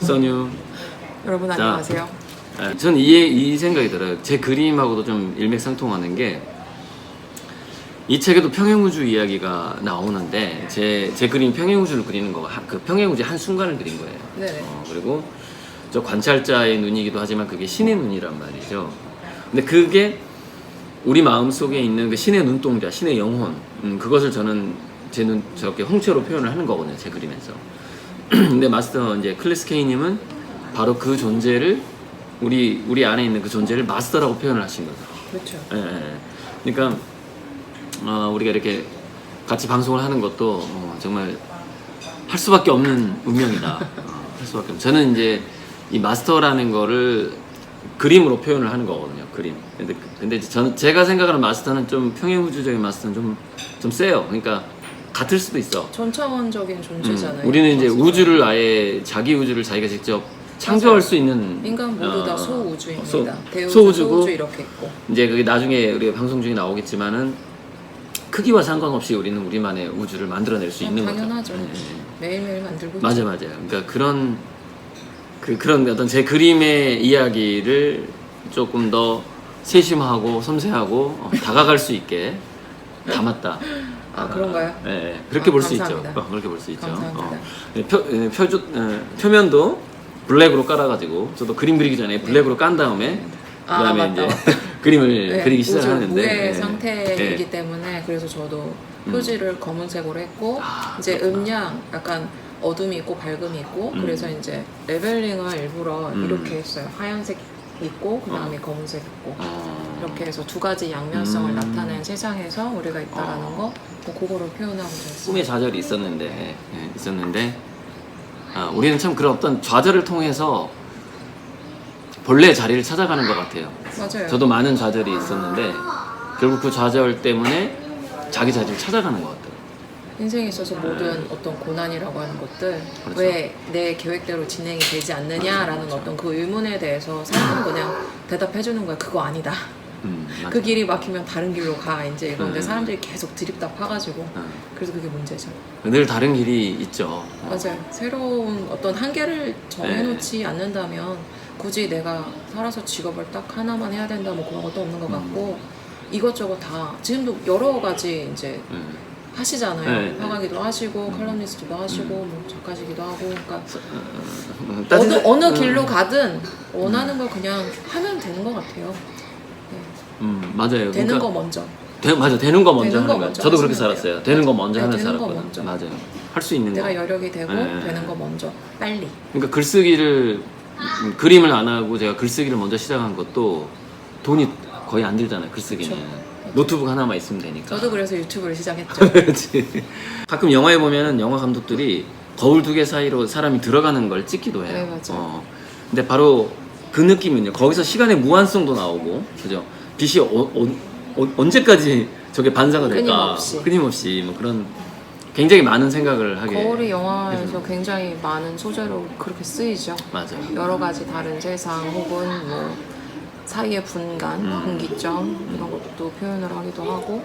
써뉴. 여러분 안녕하세요. 저는 이 생각이 들어요. 제 그림하고도 좀 일맥상통하는 게 이 책에도 평행우주 이야기가 나오는데 제 그림 평행우주를 그리는 거, 그 평행우주의 한 순간을 그린 거예요. 네. 그리고 저 관찰자의 눈이기도 하지만 그게 신의 눈이란 말이죠. 근데 그게 우리 마음 속에 있는 그 신의 눈동자, 신의 영혼, 그것을 저는 제 눈 저렇게 홍채로 표현을 하는 거거든요, 제 그림에서. 근데 마스터 이제 클래스 K님은 바로 그 존재를 우리 안에 있는 그 존재를 마스터라고 표현을 하신 거죠. 그렇죠. 예. 그러니까 우리가 이렇게 같이 방송을 하는 것도 정말 할 수밖에 없는 운명이다. 할 수밖에 없는. 저는 이제 이 마스터라는 거를 그림으로 표현을 하는 거거든요. 그림. 근데 제가 생각하는 마스터는 좀 평행우주적인 마스터는 좀 세요. 그러니까 같을 수도 있어. 전차원적인 존재잖아요. 우리는 이제 마스터. 우주를 아예 자기 우주를 자기가 직접 창조할 수 있는 인간 모두 다 소우주입니다. 대우주, 소우주고 소우주 이렇게 있고. 이제 그게 나중에 우리가 방송 중에 나오겠지만은 크기와 상관없이 우리는 우리만의 우주를 만들어낼 수 있는 거죠. 당연하죠. 매일매일 만들고 있죠. 맞아요. 그러니까 그런 어떤 제 그림의 이야기를 조금 더 세심하고 섬세하고 다가갈 수 있게 담았다. 그런가요? 네, 그렇게 볼 수 있죠. 감사합니다. 그렇게 볼 수 있죠. 감사합니다. 표면도 블랙으로 깔아가지고 저도 그림 그리기 전에 블랙으로 깐 다음에 그다음에 맞다. 이제 그림을 네, 그리기 시작하는데 무의 상태이기 때문에 그래서 저도 표지를 검은색으로 했고 이제 음량 약간 어둠이 있고 밝음이 있고 그래서 이제 레벨링을 일부러 이렇게 했어요. 하얀색 있고 그 다음에 검은색 있고 이렇게 해서 두 가지 양면성을 나타낸 세상에서 우리가 있다라는 거 그거를 표현하고 있어요. 꿈의 좌절이 있었는데 우리는 참 그런 어떤 좌절을 통해서 본래의 자리를 찾아가는 것 같아요. 맞아요. 저도 많은 좌절이 있었는데 결국 그 좌절 때문에 자기 자리를 찾아가는 것 같아요. 인생에 있어서 모든 어떤 고난이라고 하는 것들 그렇죠. 왜 내 계획대로 진행이 되지 않느냐라는 어떤 그 의문에 대해서 삶은 그냥 대답해 주는 거야. 그거 아니다. 그 길이 막히면 다른 길로 가. 이제 이건데 사람들이 계속 드립다 파가지고 그래서 그게 문제죠. 늘 다른 길이 있죠. 맞아요. 새로운 어떤 한계를 정해놓지 않는다면 굳이 내가 살아서 직업을 딱 하나만 해야 된다 뭐 그런 것도 없는 것 같고 이것저것 다 지금도 여러 가지 이제 하시잖아요. 화가기도 하시고 칼럼니스트도 하시고 뭐 작가시기도 하고 그러니까 어느 길로 가든 원하는 걸 그냥 하면 되는 것 같아요. 맞아요. 되는 거 먼저. 맞아, 되는 거 먼저 되는 거 하는 거예요. 먼저 저도 그렇게 하시면 살았어요. 돼요. 되는 거 먼저 하면서 되는 거 살았거든요. 먼저. 맞아요. 할 수 있는 내가 거. 여력이 되고 되는 거 먼저 빨리. 그러니까 글쓰기를 그림을 안 하고 제가 글쓰기를 먼저 시작한 것도 돈이 거의 안 들잖아요. 글쓰기는 노트북 하나만 있으면 되니까. 저도 그래서 유튜브를 시작했죠. 그렇지. 가끔 영화에 보면은 영화 감독들이 거울 두 개 사이로 사람이 들어가는 걸 찍기도 해요. 네, 맞아요. 근데 바로 그 느낌은요. 거기서 시간의 무한성도 나오고, 그죠? 빛이 언제까지 저게 반사가 될까? 끊임없이 뭐 그런 굉장히 많은 생각을 하게. 거울이 영화에서 굉장히 많은 소재로 그렇게 쓰이죠. 맞아요. 여러 가지 다른 세상 혹은 뭐 사이의 분간, 분기점 이런 것도 표현을 하기도 하고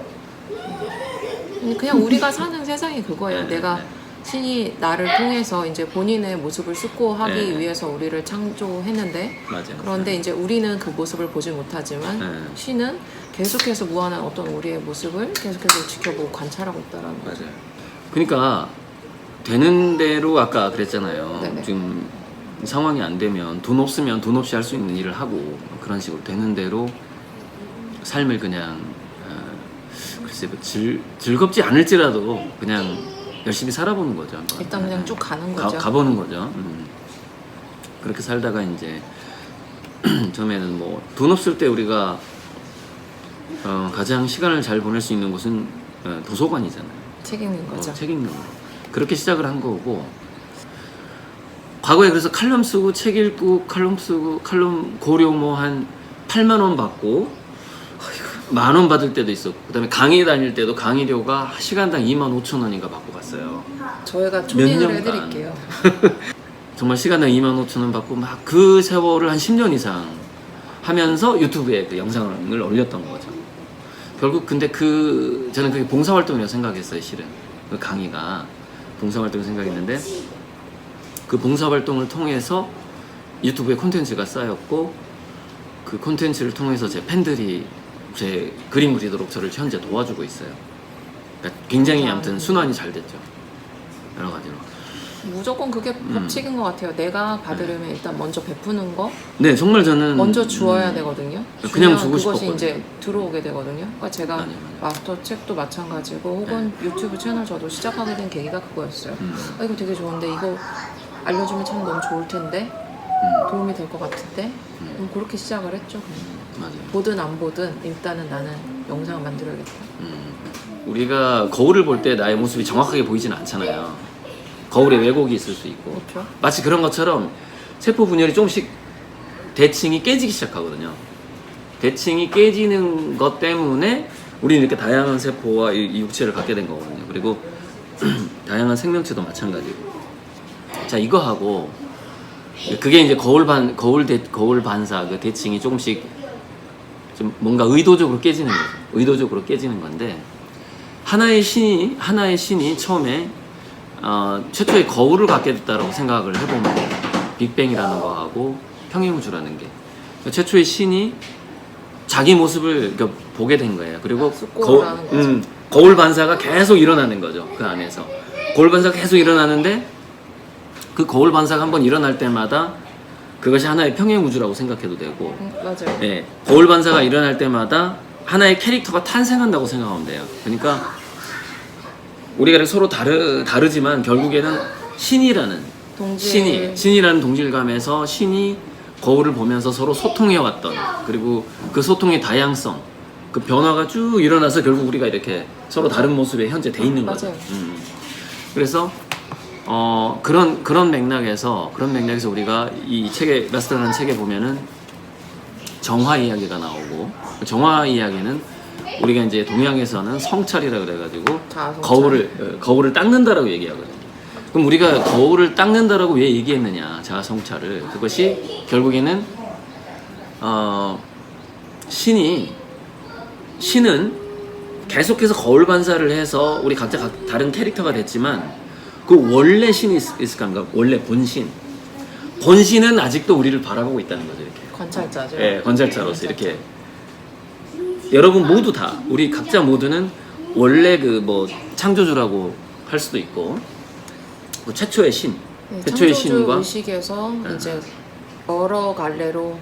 그냥 우리가 사는 세상이 그거예요. 내가 신이 나를 통해서 이제 본인의 모습을 숙고하기 위해서 우리를 창조했는데 맞아요. 그런데 이제 우리는 그 모습을 보지 못하지만 신은 계속해서 무한한 어떤 우리의 모습을 계속해서 지켜보고 관찰하고 있다라는 거죠. 맞아요. 그러니까 되는 대로 아까 그랬잖아요. 네네. 지금 상황이 안 되면 돈 없으면 돈 없이 할 수 있는 일을 하고 그런 식으로 되는 대로 삶을 그냥 글쎄 뭐 즐겁지 않을지라도 그냥 열심히 살아보는 거죠. 일단 그냥 쭉 가는 거죠. 가보는 거죠. 그렇게 살다가 이제 처음에는 뭐 돈 없을 때 우리가 가장 시간을 잘 보낼 수 있는 곳은 도서관이잖아요. 책 읽는 거죠. 책 읽는 거. 그렇게 시작을 한 거고 과거에 그래서 칼럼 쓰고 책 읽고 칼럼 쓰고 칼럼 고려 뭐 한 8만 원 받고 10,000원 받을 때도 있었고 그다음에 강의 다닐 때도 강의료가 시간당 25,000원인가 받고 갔어요. 저희가 초빙을 해드릴게요. 정말 시간당 25,000원 받고 막 그 세월을 한 10년 이상 하면서 유튜브에 그 영상을 올렸던 거죠. 결국 근데 저는 그게 봉사활동이라고 생각했어요. 실은 그 강의가 봉사활동 생각했는데 그 봉사활동을 통해서 유튜브에 콘텐츠가 쌓였고 그 콘텐츠를 통해서 제 팬들이 제 그림 그리도록 저를 현재 도와주고 있어요. 그러니까 굉장히 아무튼 순환이 잘 됐죠. 여러 가지로. 무조건 그게 법칙인 것 같아요. 내가 받으려면 일단 먼저 베푸는 거 네, 정말 저는 먼저 주어야 되거든요. 그냥 주면 주고 그것이 싶었거든요. 이제 들어오게 되거든요. 그러니까 제가 맞아요. 마스터 책도 마찬가지고 혹은 유튜브 채널 저도 시작하게 된 계기가 그거였어요. 아, 이거 되게 좋은데 이거 알려주면 참 너무 좋을 텐데 도움이 될 것 같은데 그렇게 시작을 했죠. 그냥. 맞아요. 보든 안 보든 일단은 나는 영상을 만들어야겠다. 우리가 거울을 볼 때 나의 모습이 정확하게 보이지는 않잖아요. 거울에 왜곡이 있을 수 있고 그렇죠. 마치 그런 것처럼 세포 분열이 조금씩 대칭이 깨지기 시작하거든요. 대칭이 깨지는 것 때문에 우리는 이렇게 다양한 세포와 이 육체를 갖게 된 거거든요. 그리고 다양한 생명체도 마찬가지고. 자, 이거하고 그게 이제 거울 반사 그 대칭이 조금씩 좀 뭔가 의도적으로 깨지는 거죠. 의도적으로 깨지는 건데 하나의 신이 처음에 최초의 거울을 갖게 됐다라고 생각을 해보면 빅뱅이라는 거하고 평행우주라는 게 최초의 신이 자기 모습을 보게 된 거예요. 그리고 숙고를 하는 거죠. 거울 반사가 계속 일어나는 거죠. 그 안에서 거울 반사가 계속 일어나는데 그 거울 반사가 한번 일어날 때마다 그것이 하나의 평행우주라고 생각해도 되고 맞아요. 네, 거울 반사가 일어날 때마다 하나의 캐릭터가 탄생한다고 생각하면 돼요. 그러니까 우리가 서로 다르지만 결국에는 신이라는 동질감에서 신이 거울을 보면서 서로 소통해왔던 그리고 그 소통의 다양성 그 변화가 쭉 일어나서 결국 우리가 이렇게 서로 다른 모습에 현재 돼 있는 거죠. 그래서 그런 맥락에서 우리가 이 책에 라스트라는 책에 보면은 정화 이야기가 나오고 그 정화 이야기는 우리가 이제 동양에서는 성찰이라 그래가지고 거울을 닦는다라고 얘기하거든요. 그럼 우리가 거울을 닦는다라고 왜 얘기했느냐? 자아성찰을 그것이 결국에는 신은 계속해서 거울 반사를 해서 우리 각자 다른 캐릭터가 됐지만 그 원래 신이 있을까? 원래 본신은 아직도 우리를 바라보고 있다는 거죠. 이렇게 관찰자죠. 네, 관찰자로서 이렇게 여러분 모두 다 우리 각자 모두는 원래 그 뭐 창조주라고 할 수도 있고 뭐 최초의 신, 네, 최초의 창조주 신과 의식에서 이제 여러 갈래로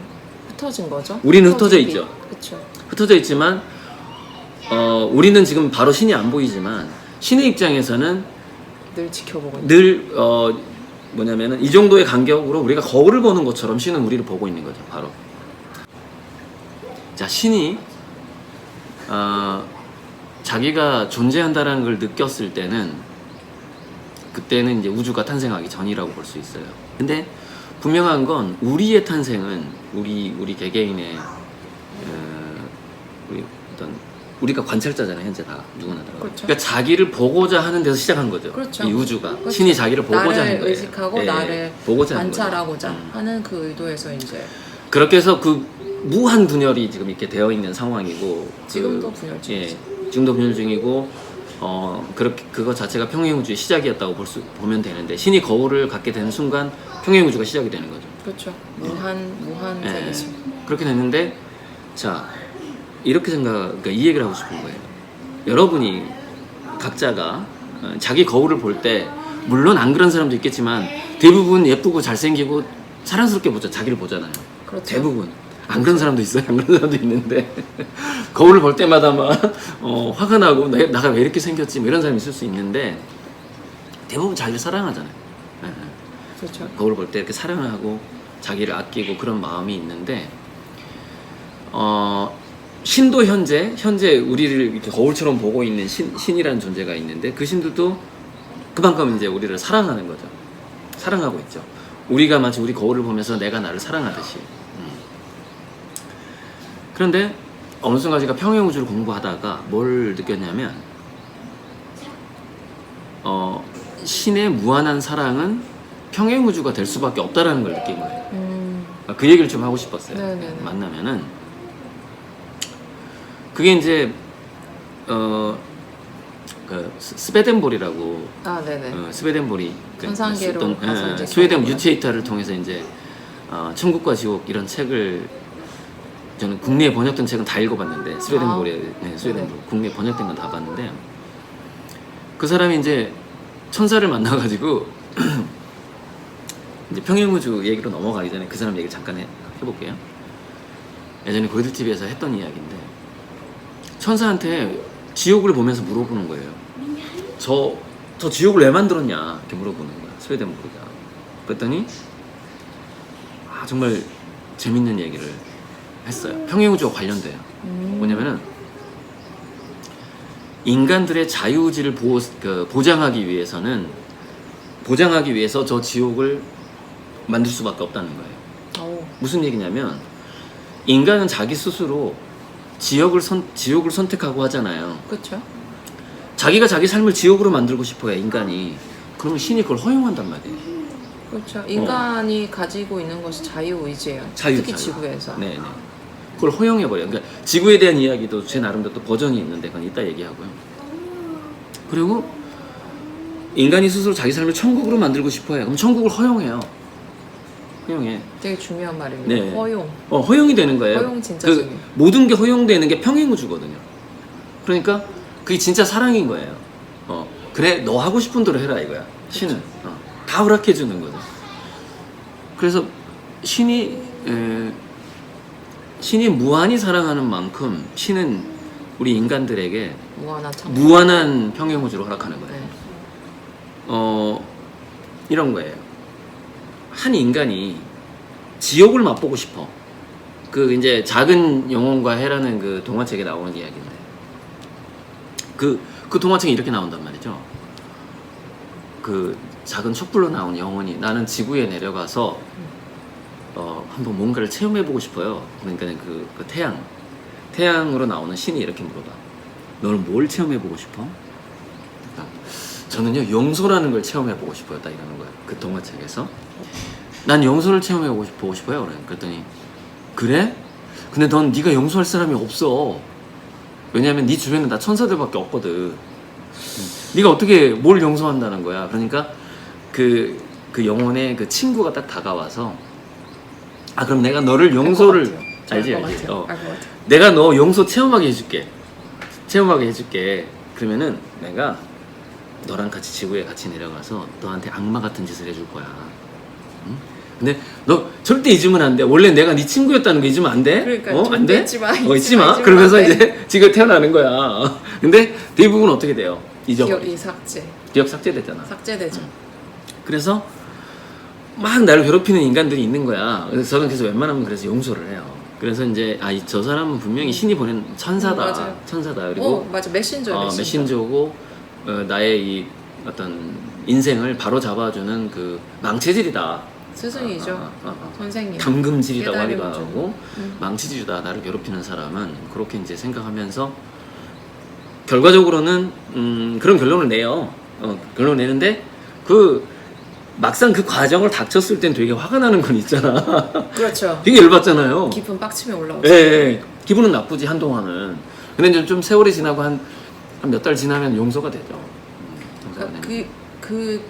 흩어진 거죠. 우리는 흩어져 있죠. 그렇죠. 흩어져 있지만 우리는 지금 바로 신이 안 보이지만 신의 입장에서는 늘 지켜보고 있는. 늘 뭐냐면은 이 정도의 간격으로 우리가 거울을 보는 것처럼 신은 우리를 보고 있는 거죠. 바로 자 신이 자기가 존재한다라는 걸 느꼈을 때는 그때는 이제 우주가 탄생하기 전이라고 볼 수 있어요. 근데 분명한 건 우리의 탄생은 우리 개개인의 우리가 관찰자잖아요. 현재 다 누구나 다. 그렇죠. 그러니까 자기를 보고자 하는 데서 시작한 거죠. 그렇죠. 이 우주가 그렇죠. 신이 자기를 보고자 하는 나를 거예요. 의식하고 나를 보고자 하는 관찰하고자 거죠. 하는 그 의도에서 이제 그렇게 해서 그 무한 분열이 지금 이렇게 되어 있는 상황이고 지금도 분열 중이죠. 지금도 분열 중이고 그렇게 그거 자체가 평행우주의 시작이었다고 보면 되는데 신이 거울을 갖게 되는 순간 평행우주가 시작이 되는 거죠. 그렇죠. 무한 세계죠. 그렇게 됐는데 자 이렇게 그러니까 이 얘기를 하고 싶은 거예요. 여러분이 각자가 자기 거울을 볼 때 물론 안 그런 사람도 있겠지만 대부분 예쁘고 잘생기고 사랑스럽게 자기를 보잖아요. 그렇죠. 대부분 안 그런 사람도 있어요. 안 그런 사람도 있는데 거울을 볼 때마다 막 화가 나고 나가 왜 이렇게 생겼지 뭐 이런 사람이 있을 수 있는데 대부분 자기를 사랑하잖아요. 그렇죠. 거울을 볼 때 이렇게 사랑하고 자기를 아끼고 그런 마음이 있는데 신도 현재 우리를 이렇게 거울처럼 보고 있는 신이라는 존재가 있는데 그 신들도 그만큼 이제 우리를 사랑하는 거죠. 사랑하고 있죠. 우리가 마치 우리 거울을 보면서 내가 나를 사랑하듯이. 그런데 어느 순간 제가 평행우주를 공부하다가 뭘 느꼈냐면 신의 무한한 사랑은 평행우주가 될 수밖에 없다라는 걸 느낀 거예요. 그 얘기를 좀 하고 싶었어요. 네네네. 만나면은 그게 이제 그 스베덴볼이라고 아, 네네. 스웨덴볼이 천상계로 가서 이제 스웨덴 경험을 유체이터를 통해서 이제 천국과 지옥 이런 책을 저는 국내에 번역된 책은 다 읽어봤는데 스웨덴볼에 스웨덴볼 국내에 번역된 건 다 봤는데 그 사람이 이제 천사를 만나가지고 이제 평행우주 얘기로 넘어가기 전에 그 사람 얘기 잠깐 해볼게요. 예전에 골드 TV에서 했던 이야기인데 천사한테 지옥을 보면서 물어보는 거예요. 저 지옥을 왜 만들었냐 이렇게 물어보는 거야 스웨덴볼이가. 그랬더니 정말 재밌는 얘기를 했어요. 평행우주와 관련돼요. 뭐냐면은 인간들의 자유의지를 보장하기 위해서 저 지옥을 만들 수밖에 없다는 거예요. 무슨 얘기냐면 인간은 자기 스스로 지옥을 선택하고 하잖아요. 그렇죠. 자기가 자기 삶을 지옥으로 만들고 싶어요 인간이. 그러면 신이 그걸 허용한단 말이에요. 그렇죠. 인간이 가지고 있는 것이 자유의지예요. 특히 지구에서. 네네. 그걸 허용해버려요. 그러니까 지구에 대한 이야기도 제 나름대로 또 버전이 있는데 그건 이따 얘기하고요. 그리고 인간이 스스로 자기 삶을 천국으로 만들고 싶어요. 그럼 천국을 허용해요. 허용해. 되게 중요한 말입니다. 네. 허용. 허용이 되는 거예요. 허용 진짜 중요해요. 모든 게 허용되는 게 평행우주거든요. 그러니까 그게 진짜 사랑인 거예요. 그래 너 하고 싶은 대로 해라 이거야. 신은 다 허락해 주는 거죠. 그래서 신이 무한히 사랑하는 만큼 신은 우리 인간들에게 무한한 평행우주를 허락하는 거예요. 네. 이런 거예요. 한 인간이 지옥을 맛보고 싶어. 그 이제 작은 영혼과 해라는 그 동화책에 나오는 이야기인데 그 동화책이 이렇게 나온단 말이죠. 그 작은 촛불로 나온 영혼이 나는 지구에 내려가서 한번 뭔가를 체험해보고 싶어요. 그러니까 그 태양으로 나오는 신이 이렇게 물어봐. 너는 뭘 체험해보고 싶어? 그러니까 저는요 용서라는 걸 체험해보고 싶어요. 딱 이러는 거예요. 그 동화책에서 난 용서를 체험해보고 싶어요. 그랬더니 그래? 근데 넌 네가 용서할 사람이 없어. 왜냐면 네 주변에 다 천사들밖에 없거든. 네가 어떻게 뭘 용서한다는 거야. 그러니까 그 영혼의 그 친구가 딱 다가와서 그럼 내가 너를 용서를 알지. 내가 너 용서 체험하게 해줄게. 그러면은 내가 너랑 같이 지구에 같이 내려가서 너한테 악마 같은 짓을 해줄 거야. 응? 근데 너 절대 잊으면 안 돼. 원래 내가 네 친구였다는 거 잊으면 안 돼. 그러니까 안 돼? 잊지 마. 그러면서 이제 지구에 태어나는 거야. 근데 대부분 어떻게 돼요? 기억이 삭제. 기억 삭제됐잖아. 삭제되죠. 그래서 막 나를 괴롭히는 인간들이 있는 거야. 그래서 저는 웬만하면 그래서 용서를 해요. 그래서 이제 저 사람은 분명히 신이 보낸 천사다. 천사다. 그리고 맞아. 메신저고 나의 이 어떤 인생을 바로 잡아주는 그 망체질이다. 스승이죠. 선생님. 감금질이라고 하기도 하고 망치질이다. 나를 괴롭히는 사람은 그렇게 이제 생각하면서 결과적으로는 그런 결론을 내요. 결론을 내는데 막상 그 과정을 닥쳤을 땐 되게 화가 나는 건 있잖아. 그렇죠. 되게 열받잖아요. 기분 빡침이 올라오죠. 예. 기분은 나쁘지 한동안은. 근데 이제 좀 세월이 지나고 한 몇 달 지나면 용서가 되죠.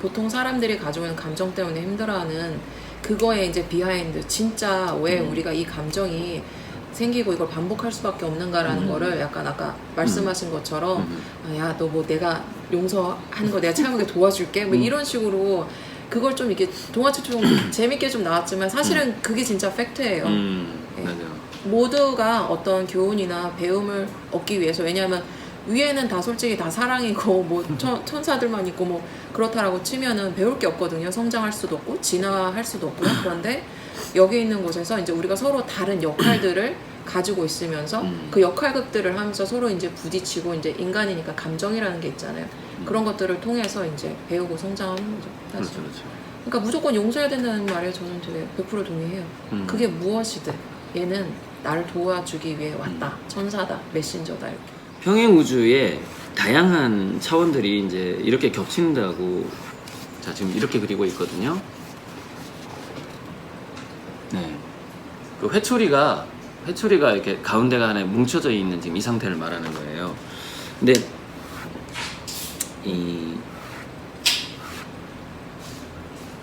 보통 사람들이 가지고 있는 감정 때문에 힘들어하는 그거에 이제 비하인드 진짜 왜 우리가 이 감정이 생기고 이걸 반복할 수밖에 없는가라는 거를 약간 아까 말씀하신 것처럼 야 너 뭐 내가 용서하는 거 내가 참하게 도와줄게 뭐 이런 식으로 그걸 좀 이렇게 동화책 좀 재밌게 좀 나왔지만 사실은 그게 진짜 팩트예요. 네. 맞아요. 모두가 어떤 교훈이나 배움을 얻기 위해서 왜냐하면 위에는 다 솔직히 다 사랑이고 뭐 천사들만 있고 뭐 그렇다라고 치면은 배울 게 없거든요. 성장할 수도 없고 진화할 수도 없고요. 그런데 여기 있는 곳에서 이제 우리가 서로 다른 역할들을 가지고 있으면서 그 역할극들을 하면서 서로 이제 부딪히고 이제 인간이니까 감정이라는 게 있잖아요. 그런 것들을 통해서 이제 배우고 성장하는 거죠. 사실. 그렇죠. 그러니까 무조건 용서해야 된다는 말에 저는 되게 100% 동의해요. 그게 무엇이든 얘는 나를 도와주기 위해 왔다. 천사다, 메신저다 이렇게. 평행우주에 다양한 차원들이 이제 이렇게 겹친다고 지금 이렇게 그리고 있거든요. 네. 그 회초리가 이렇게 가운데가 하나에 뭉쳐져 있는 지금 이 상태를 말하는 거예요. 근데 이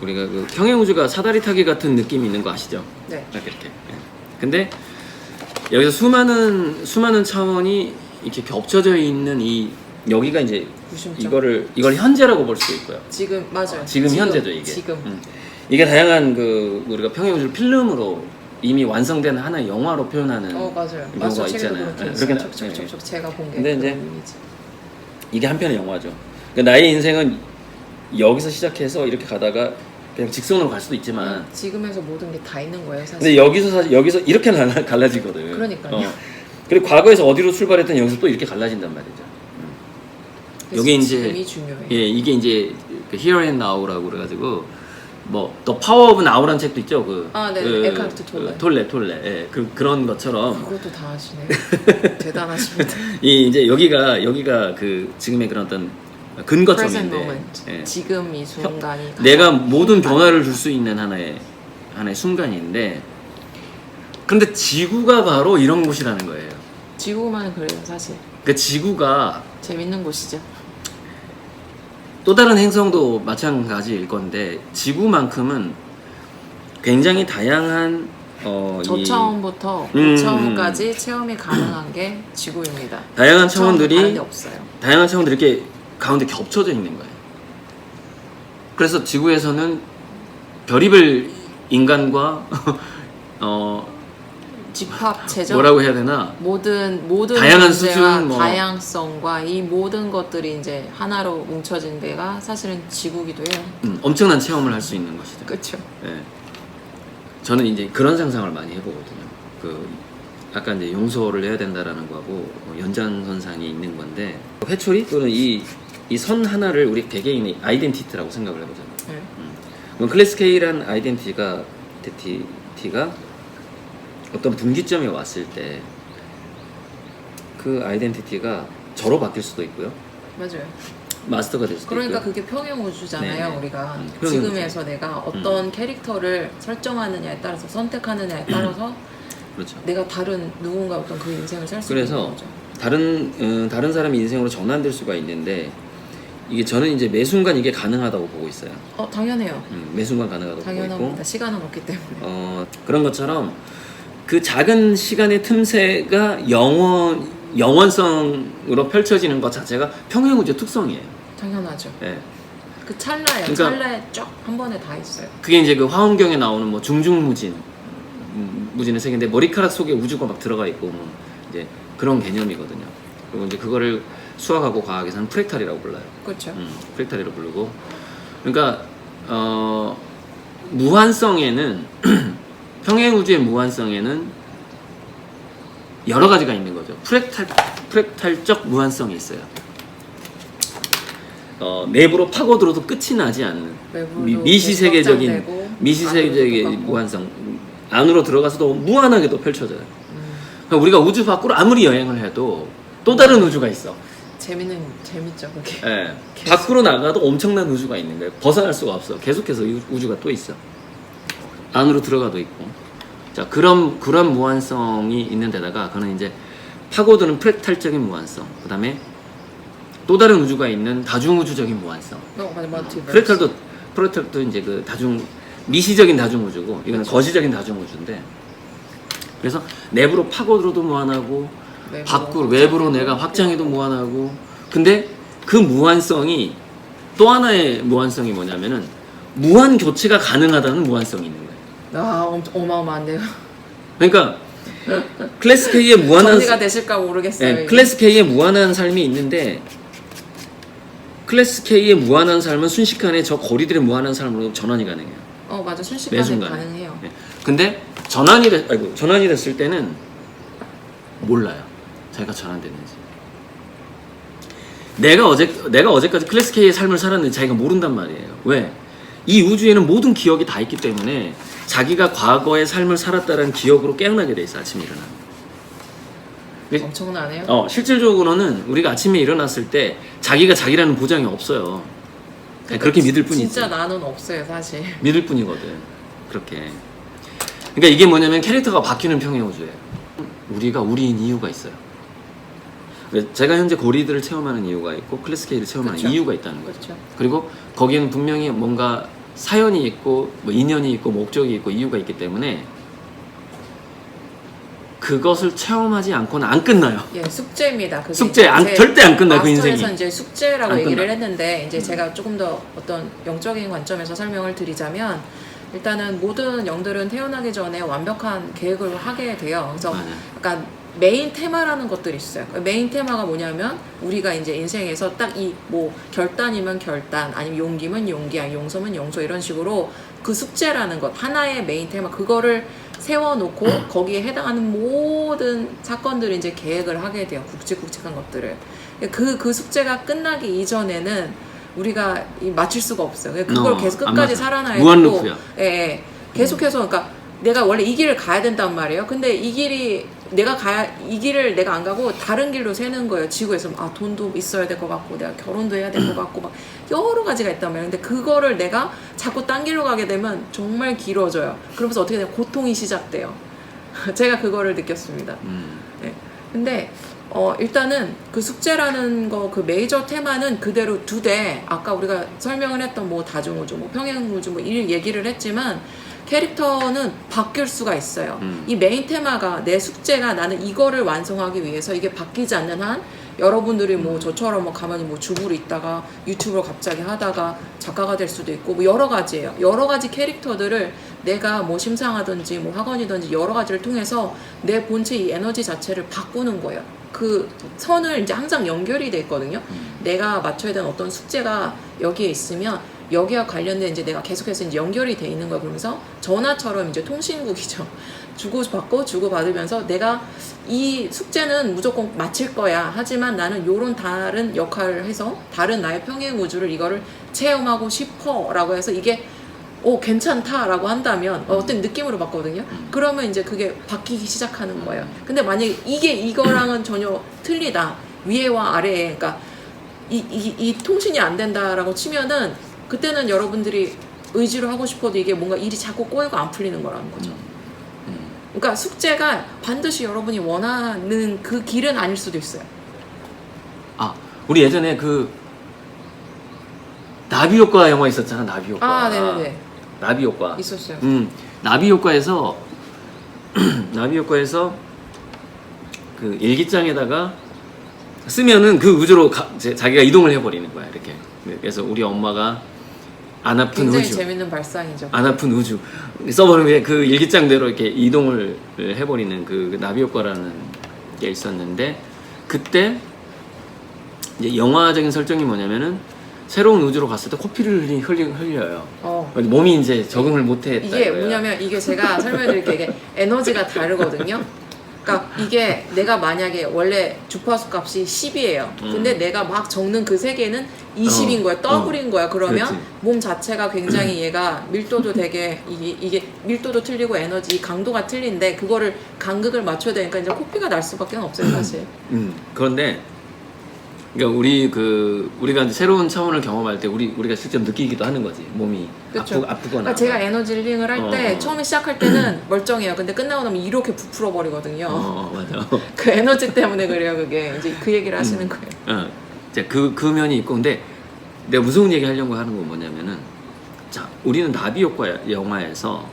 우리가 그 평행우주가 사다리 타기 같은 느낌이 있는 거 아시죠? 네. 이렇게. 근데 여기서 수많은 차원이 이렇게 겹쳐져 있는 이 여기가 이제 구심점. 이걸 현재라고 볼 수도 있고요. 지금 맞아요. 지금 현재죠 이게. 지금. 이게 다양한 그 우리가 평행우주를 필름으로 이미 완성된 하나의 영화로 표현하는 맞아요. 경우가 있잖아요. 그렇게 그렇게 촉촉촉촉 제가 본 게. 근데 이제 이미지. 이게 한편의 영화죠. 그러니까 나의 인생은 여기서 시작해서 이렇게 가다가 그냥 직선으로 갈 수도 있지만 지금에서 모든 게 다 있는 거예요, 사실. 근데 여기서 이렇게 갈라지거든. 그러니까요. 그리고 과거에서 어디로 출발했던 여기서 또 이렇게 갈라진단 말이죠. 여기 이제 지금이 중요해요. 예, 이게 이제 그 Here and Now라고 그래가지고 뭐 The Power of Now라는 책도 있죠. 네, 에카르트 톨레. 톨레. 예, 그런 것처럼 그것도 다 아시네요. 대단하십니다. 이 이제 여기가 그 지금의 그런 어떤 Present 근거점인데 moment. 예. 지금 이 순간이 내가 가장 모든 순간. 변화를 줄 수 있는 하나의 순간인데 근데 지구가 바로 이런 곳이라는 거예요. 지구만 그래요, 사실. 그 지구가 재밌는 곳이죠. 또 다른 행성도 마찬가지일 건데 지구만큼은 굉장히 다양한 저차원부터 고차원까지 체험이 가능한 게 지구입니다. 다양한 다른 데 차원들이 없어요. 이렇게 가운데 겹쳐져 있는 거예요. 그래서 지구에서는 별의별 인간과 집합, 제적, 뭐라고 해야 되나 모든 다양한 존재와 수준, 뭐. 다양성과 이 모든 것들이 이제 하나로 뭉쳐진 데가 사실은 지구기도 해요. 엄청난 체험을 할 수 있는 것이죠. 그렇죠. 예. 저는 이제 그런 상상을 많이 해보거든요. 그 아까 이제 용서를 해야 된다라는 거하고 연장선상에 있는 건데 회초리 또는 이 선 하나를 우리 개개인의 아이덴티티라고 생각을 해보잖아요. 네. 그럼 클래스 K란 아이덴티티가 어떤 분기점에 왔을 때 그 아이덴티티가 저로 바뀔 수도 있고요. 맞아요. 마스터가 될 수도 그러니까 있고요. 그게 평행우주잖아요. 네. 우리가 평행우주. 지금에서 내가 어떤 캐릭터를 설정하느냐에 따라서 선택하느냐에 따라서 그렇죠. 내가 다른 누군가 어떤 그 인생을 살 수 있는 그래서 거죠. 다른 사람의 인생으로 전환될 수가 있는데 이게 저는 이제 매 순간 이게 가능하다고 보고 있어요. 당연해요. 매 순간 가능하다고 보고 당연합니다. 있고 시간은 없기 때문에. 그런 것처럼 그 작은 시간의 틈새가 영원성으로 펼쳐지는 것 자체가 평행우주의 특성이에요. 당연하죠. 예. 그 찰나에 그러니까 찰나에 쫙 한 번에 다 있어요. 그게 이제 그 화엄경에 나오는 뭐 중중무진 무진의 세계인데 머리카락 속에 우주가 막 들어가 있고 뭐 이제 그런 개념이거든요. 그리고 이제 그거를 수학하고 과학에서는 프랙탈이라고 불러요. 그렇죠. 프랙탈이라고 부르고 그러니까 무한성에는 평행우주의 무한성에는 여러 가지가 있는 거죠. 프랙탈적 무한성이 있어요. 내부로 파고들어도 끝이 나지 않는 미시세계적인 무한성 안으로 들어가서도 무한하게도 펼쳐져요. 그러니까 우리가 우주 밖으로 아무리 여행을 해도 또 다른 우주가 있어. 재밌죠 그게. 예. 밖으로 나가도 엄청난 우주가 있는 거예요. 벗어날 수가 없어. 계속해서 우주가 또 있어. 안으로 들어가도 있고. 자, 그런 무한성이 있는 데다가 그는 이제 파고드는 프랙탈적인 무한성. 그다음에 또 다른 우주가 있는 다중우주적인 무한성. 프랙탈도 이제 그 미시적인 다중우주고 이거는 그렇죠. 거시적인 다중우주인데 그래서 내부로 파고들어도 무한하고 외부로 내가 확장해도 무한하고 근데 그 무한성이 또 하나의 무한성이 뭐냐면은 무한 교체가 가능하다는 무한성이 있는 거예요. 어마어마한데요. 그러니까 클래스 K의 무한한 정리가 되실까 모르겠어요. 네, 클래스 K의 무한한 삶이 있는데 클래스 K의 무한한 삶은 순식간에 저 거리들의 무한한 삶으로 전환이 가능해요. 맞아. 순식간에 매순간에. 가능해요. 네. 근데 전환이 됐을 때는 몰라요. 자기가 전환됐는지. 내가 어제까지 클래스 K의 삶을 살았는데 자기가 모른단 말이에요. 왜? 이 우주에는 모든 기억이 다 있기 때문에 자기가 과거의 삶을 살았다는 기억으로 깨어나게 돼 있어. 아침에 일어나면. 엄청나네요. 실질적으로는 우리가 아침에 일어났을 때 자기가 자기라는 보장이 없어요. 그렇게 믿을 뿐이지. 진짜 나는 없어요, 사실. 믿을 뿐이거든. 그렇게. 그러니까 이게 뭐냐면 캐릭터가 바뀌는 평행우주예요. 우리가 우리인 이유가 있어요. 그래서 제가 현재 고리들을 체험하는 이유가 있고 클래스케이를 체험하는 그쵸. 이유가 있다는 거죠. 그렇죠. 그리고 거기에는 분명히 뭔가 사연이 있고 뭐 인연이 있고 목적이 있고 이유가 있기 때문에 그것을 체험하지 않고는 안 끝나요. 예, 숙제입니다. 그게 숙제 절대 안 끝나 그 인생이. 마스터에서 이제 숙제라고 안 얘기를 끝나. 했는데 이제 제가 조금 더 어떤 영적인 관점에서 설명을 드리자면 일단은 모든 영들은 태어나기 전에 완벽한 계획을 하게 돼요. 그래서 맞아요. 약간 메인 테마라는 것들이 있어요. 메인 테마가 뭐냐면 우리가 이제 인생에서 딱 이 뭐 결단이면 결단, 아니면 용기면 용기, 아니면 용서면 용서 이런 식으로 그 숙제라는 것 하나의 메인 테마 그거를 세워놓고 거기에 해당하는 모든 사건들을 이제 계획을 하게 돼요. 굵직굵직한 것들을. 그 숙제가 끝나기 이전에는 우리가 맞출 수가 없어요. 그걸 계속 안 끝까지 맞아. 살아나야 무한 되고, 루프야. 예, 예. 계속해서 그러니까 내가 원래 이 길을 가야 된단 말이에요. 근데 이 길이 이 길을 내가 안 가고 다른 길로 새는 거예요. 지구에서 돈도 있어야 될 것 같고 내가 결혼도 해야 될 것 같고 막 여러 가지가 있단 말이에요. 근데 그거를 내가 자꾸 딴 길로 가게 되면 정말 길어져요. 그러면서 어떻게 되면 고통이 시작돼요. 제가 그거를 느꼈습니다. 네. 근데 일단은 그 숙제라는 거 그 메이저 테마는 그대로 두되 아까 우리가 설명을 했던 뭐 다중우주, 뭐 평행우주 뭐 이 얘기를 했지만 캐릭터는 바뀔 수가 있어요. 이 메인 테마가 내 숙제가 나는 이거를 완성하기 위해서 이게 바뀌지 않는 한 여러분들이 뭐 저처럼 뭐 가만히 뭐 주부로 있다가 유튜브로 갑자기 하다가 작가가 될 수도 있고 뭐 여러 가지예요. 여러 가지 캐릭터들을 내가 뭐 심상하든지 뭐 학원이든지 여러 가지를 통해서 내 본체 이 에너지 자체를 바꾸는 거예요. 그 선을 이제 항상 연결이 돼 있거든요. 내가 맞춰야 되는 어떤 숙제가 여기에 있으면 여기와 관련된 이제 내가 계속해서 이제 연결이 돼 있는 거야. 그러면서 전화처럼 이제 통신국이죠. 주고받고 주고받으면서 내가 이 숙제는 무조건 마칠 거야. 하지만 나는 요런 다른 역할을 해서 다른 나의 평행 우주를 이거를 체험하고 싶어 라고 해서 이게 괜찮다라고 한다면 어떤 느낌으로 받거든요. 그러면 이제 그게 바뀌기 시작하는 거예요. 근데 만약에 이게 이거랑은 전혀 틀리다. 위에와 아래에 그러니까 이 통신이 안 된다라고 치면은 그때는 여러분들이 의지로 하고 싶어도 이게 뭔가 일이 자꾸 꼬이고 안 풀리는 거라는 거죠. 그러니까 숙제가 반드시 여러분이 원하는 그 길은 아닐 수도 있어요. 우리 예전에 그 나비 효과 영화 있었잖아. 나비 효과. 네네네. 나비 효과. 있었어요. 나비 효과에서 나비 효과에서 그 일기장에다가 쓰면은 그 우주로 자기가 이동을 해버리는 거야. 이렇게. 그래서 우리 엄마가 안 아픈 굉장히 우주. 재밌는 발상이죠. 안 아픈 우주. 써버리면 그 일기장대로 이렇게 이동을 해버리는 그 나비 효과라는 게 있었는데 그때 이제 영화적인 설정이 뭐냐면은 새로운 우주로 갔을 때 코피를 흘려요. 몸이 이제 적응을 못했다. 이게 뭐냐면 이게 제가 설명드릴게요. 이게 에너지가 다르거든요. 그러니까 이게 내가 만약에 원래 주파수 값이 10이에요. 근데 내가 막 적는 그 세계는 20인 거야. 더블인 거야. 그러면 그렇지. 몸 자체가 굉장히 얘가 밀도도 되게 이게 밀도도 틀리고 에너지 강도가 틀린데 그거를 간극을 맞춰야 되니까 이제 코피가 날 수밖에 없어요, 사실. 그런데 그러니까 우리가 이제 새로운 차원을 경험할 때 우리가 직접 느끼기도 하는 거지. 몸이 그쵸. 아프거나. 그러니까 제가 에너지 힐링을 할 때 처음에 시작할 때는 멀쩡해요. 근데 끝나고 나면 이렇게 부풀어 버리거든요. 맞아. 그 에너지 때문에 그래요, 그게. 이제 그 얘기를 하시는 거예요. 이제 그 면이 있고 근데 내가 무서운 얘기 하려고 하는 건 뭐냐면은 자, 우리는 나비 효과 영화에서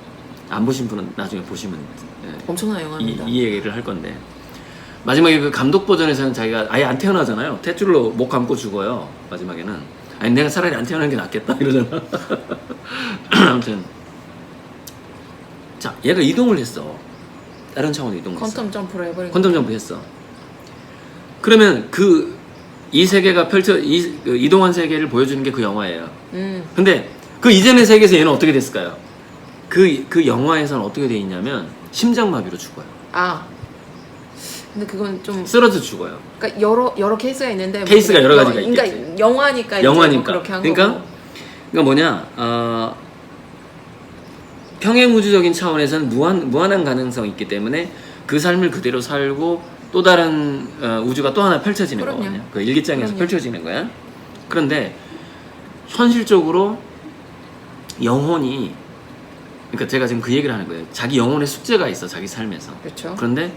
안 보신 분은 나중에 보시면 엄청난 영화입니다. 이 얘기를 할 건데 마지막에 그 감독 버전에서는 자기가 아예 안 태어나잖아요. 탯줄로 목 감고 죽어요. 마지막에는 아니 내가 차라리 안 태어나는 게 낫겠다 이러잖아. 아무튼 자 얘가 이동을 했어. 다른 차원으로 이동했어. 퀀텀 점프를 해버린 퀀텀 점프 했어. 그러면 이 세계가 이동한 세계를 보여주는 게 그 영화예요. 근데 그 이전의 세계에서 얘는 어떻게 됐을까요? 그 영화에서는 어떻게 돼 있냐면 심장마비로 죽어요. 근데 그건 좀 쓰러져 죽어요. 그러니까 여러 케이스가 있는데 케이스가 여러 가지가 있겠지. 그러니까 영화니까 이제 뭐 그렇게 한 그러니까 거고. 그러니까 뭐냐 평행우주적인 차원에서는 무한한 가능성이 있기 때문에 그 삶을 그대로 살고 또 다른 우주가 또 하나 펼쳐지는 그럼요. 거거든요. 그 일기장에서 그럼요. 펼쳐지는 거야. 그런데 현실적으로 영혼이 그러니까 제가 지금 그 얘기를 하는 거예요. 자기 영혼의 숙제가 있어 자기 삶에서. 그렇죠. 그런데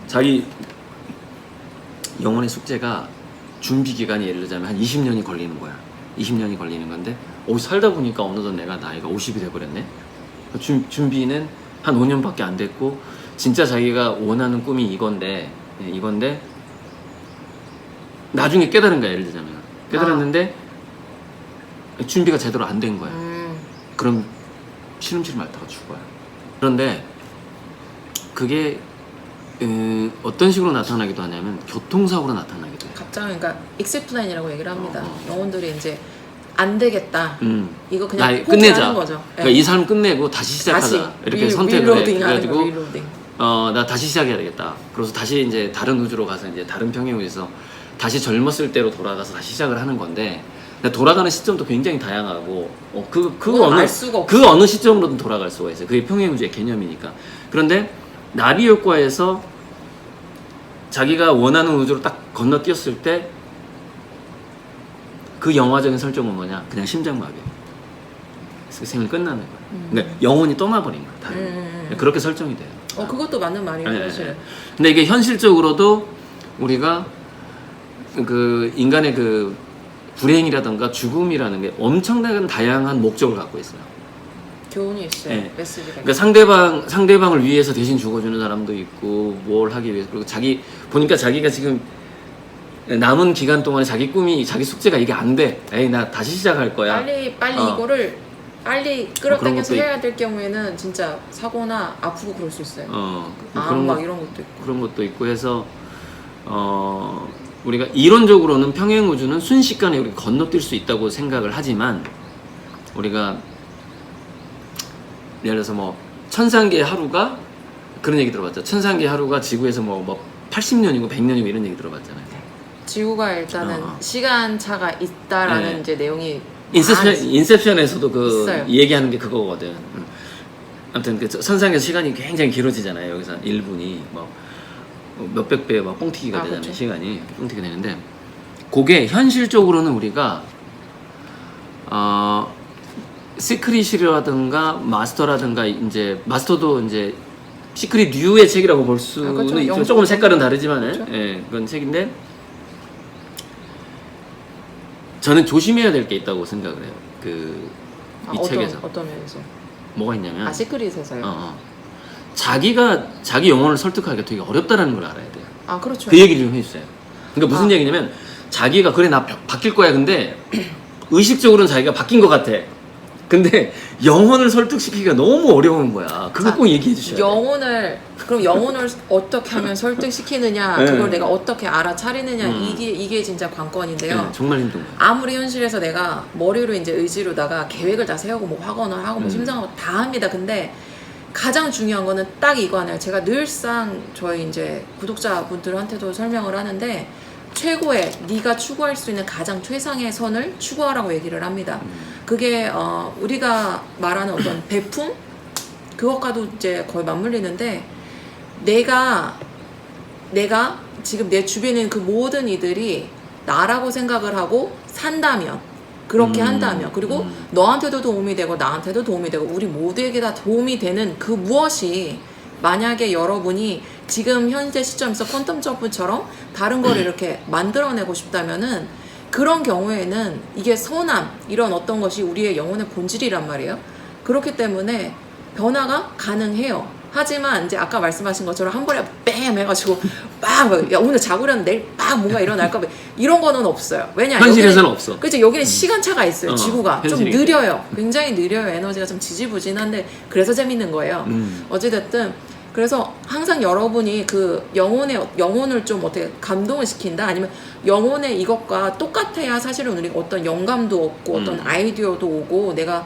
자기 영혼의 숙제가 준비 기간이 예를 들자면 한 20년이 걸리는 거야. 20년이 걸리는 건데 살다 보니까 어느덧 내가 나이가 50이 돼버렸네. 준비는 한 5년밖에 안 됐고 진짜 자기가 원하는 꿈이 이건데 나중에 깨달은 거야. 예를 들자면 깨달았는데 준비가 제대로 안 된 거야. 그럼 시름치를 맞다가 죽어요. 그런데 그게 어떤 식으로 나타나기도 하냐면 교통사고로 나타나기도 해요. 갑자기 그러니까 exit plan이라고 얘기를 합니다. 영혼들이 이제 안 되겠다. 이거 그냥 끝내자. 포기하는 거죠. 그러니까 이 삶 끝내고 다시 시작하자. 이렇게 선택을 해. 그래가지고 나 다시 시작해야 되겠다. 그래서 다시 이제 다른 우주로 가서 이제 다른 평행우주에서 다시 젊었을 때로 돌아가서 다시 시작을 하는 건데 돌아가는 시점도 굉장히 다양하고 그 어느 시점으로든 돌아갈 수가 있어요. 그게 평행우주의 개념이니까. 그런데 나비 효과에서 자기가 원하는 우주로 딱 건너뛰었을 때 그 영화적인 설정은 뭐냐? 그냥 심장마비예요. 그래서 생을 끝나는 거예요. 그러니까 영혼이 떠나버린 거예요. 다른 그렇게 설정이 돼요. 그것도 맞는 말이에요, 사실은. 근데 이게 현실적으로도 우리가 그 인간의 그 불행이라든가 죽음이라는 게 엄청나게 다양한 목적을 갖고 있어요. 교훈이 있어요. 네. 메시지가. 그러니까 상대방을 위해서 대신 죽어주는 사람도 있고 뭘 하기 위해서 그리고 보니까 자기가 지금 남은 기간 동안에 자기 숙제가 이게 안 돼. 에이 나 다시 시작할 거야. 빨리 이거를 빨리 끌어당겨서 해야 될 경우에는 진짜 사고나 아프고 그럴 수 있어요. 그런 막 이런 것도 있고. 그런 것도 있고 해서 우리가 이론적으로는 평행우주는 순식간에 우리가 건너뛸 수 있다고 생각을 하지만 우리가 예를 들어서 뭐 천상계의 하루가 그런 얘기 들어봤죠. 천상계의 하루가 지구에서 뭐 80년이고 100년이고 이런 얘기 들어봤잖아요. 지구가 일단은 시간차가 있다라는 이제 내용이 인셉션에서도 있어요. 얘기하는 게 그거거든. 아무튼 그 천상에서 시간이 굉장히 길어지잖아요. 여기서 1분이 뭐 몇백 배 막 뻥튀기가 되잖아요. 그렇죠. 시간이 뻥튀기 되는데 그게 현실적으로는 우리가 시크릿이라든가 마스터라든가 이제 마스터도 이제 시크릿 류의 책이라고 볼 수는 그렇죠. 있죠. 조금 색깔은 다르지만 그렇죠. 그런 책인데 저는 조심해야 될 게 있다고 생각을 해요. 이 책에서 어떤 면에서? 뭐가 있냐면 시크릿에서요. 자기가 자기 영혼을 설득하기가 되게 어렵다라는 걸 알아야 돼요. 그렇죠. 그 얘기를 좀 해주세요. 그러니까 무슨 얘기냐면 자기가 그래 나 바뀔 거야. 근데 의식적으로는 자기가 바뀐 것 같아. 근데 영혼을 설득시키기가 너무 어려운 거야. 그거 꼭 얘기해 주셔야 돼요. 그럼 영혼을 어떻게 하면 설득시키느냐, 네. 그걸 내가 어떻게 알아차리느냐, 이게 진짜 관건인데요. 네, 정말 힘든 거예요. 아무리 현실에서 내가 머리로 이제 의지로다가 계획을 다 세우고 뭐 확언을 하고 뭐 심상하고 다 합니다. 근데 가장 중요한 거는 딱 이거 하나예요. 제가 늘상 저희 이제 구독자분들한테도 설명을 하는데 최고의 네가 추구할 수 있는 가장 최상의 선을 추구하라고 얘기를 합니다. 그게 우리가 말하는 어떤 베품 그것과도 이제 거의 맞물리는데 내가 지금 내 주변에 있는 그 모든 이들이 나라고 생각을 하고 산다면 그렇게 한다면 그리고 너한테도 도움이 되고 나한테도 도움이 되고 우리 모두에게 다 도움이 되는 그 무엇이 만약에 여러분이 지금 현재 시점에서 퀀텀 점프처럼 다른 걸 이렇게 만들어내고 싶다면은 그런 경우에는 이게 선함 이런 어떤 것이 우리의 영혼의 본질이란 말이에요. 그렇기 때문에 변화가 가능해요. 하지만 이제 아까 말씀하신 것처럼 한 번에 뺨 해가지고 막 야 오늘 자고 일어났는데 내일 막 뭔가 일어날까 봐 이런 거는 없어요. 왜냐 현실에서는 없어. 그렇죠. 여기는 시간차가 있어요. 지구가 좀 현실이. 느려요. 굉장히 느려요. 에너지가 좀 지지부진한데 그래서 재밌는 거예요. 어찌됐든 그래서 항상 여러분이 그 영혼을 좀 어떻게 감동을 시킨다 아니면 영혼의 이것과 똑같아야 사실은 우리가 어떤 영감도 얻고 어떤 아이디어도 오고 내가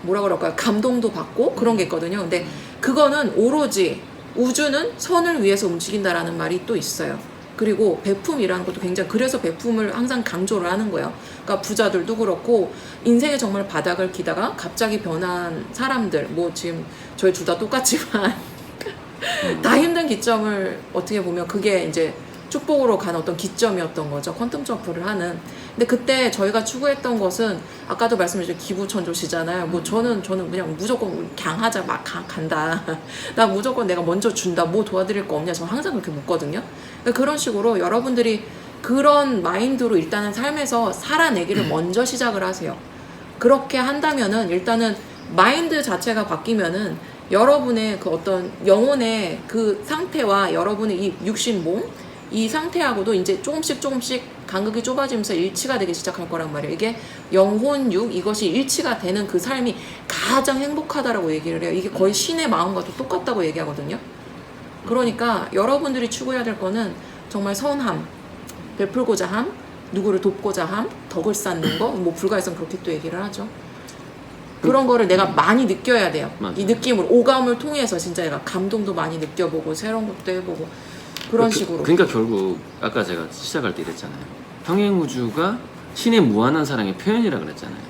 뭐라 그럴까요? 감동도 받고 그런 게 있거든요. 근데 그거는 오로지 우주는 선을 위해서 움직인다라는 말이 또 있어요. 그리고 베품이라는 것도 굉장히 그래서 베품을 항상 강조를 하는 거예요. 그러니까 부자들도 그렇고 인생의 정말 바닥을 기다가 갑자기 변한 사람들 뭐 지금 저희 둘 다 똑같지만 다 힘든 기점을 어떻게 보면 그게 이제 축복으로 가는 어떤 기점이었던 거죠. 퀀텀 점프를 하는. 근데 그때 저희가 추구했던 것은 아까도 말씀드린 기부천조시잖아요. 뭐 저는 그냥 무조건 강하자 막 간다. 나 무조건 내가 먼저 준다. 뭐 도와드릴 거 없냐. 저는 항상 그렇게 묻거든요. 그러니까 그런 식으로 여러분들이 그런 마인드로 일단은 삶에서 살아내기를 먼저 시작을 하세요. 그렇게 한다면은 일단은 마인드 자체가 바뀌면은 여러분의 그 어떤 영혼의 그 상태와 여러분의 이 육신 몸, 이 상태하고도 이제 조금씩 간극이 좁아지면서 일치가 되기 시작할 거란 말이에요. 이게 영혼, 육 이것이 일치가 되는 그 삶이 가장 행복하다라고 얘기를 해요. 이게 거의 신의 마음과도 똑같다고 얘기하거든요. 그러니까 여러분들이 추구해야 될 거는 정말 선함, 베풀고자 함, 누구를 돕고자 함, 덕을 쌓는 거, 뭐 불가에선 그렇게 또 얘기를 하죠. 그런 거를 내가 많이 느껴야 돼요. 맞아요. 이 느낌을 오감을 통해서 진짜 내가 감동도 많이 느껴보고 새로운 것도 해보고 그런 식으로. 그러니까 결국 아까 제가 시작할 때 이랬잖아요. 평행우주가 신의 무한한 사랑의 표현이라 그랬잖아요.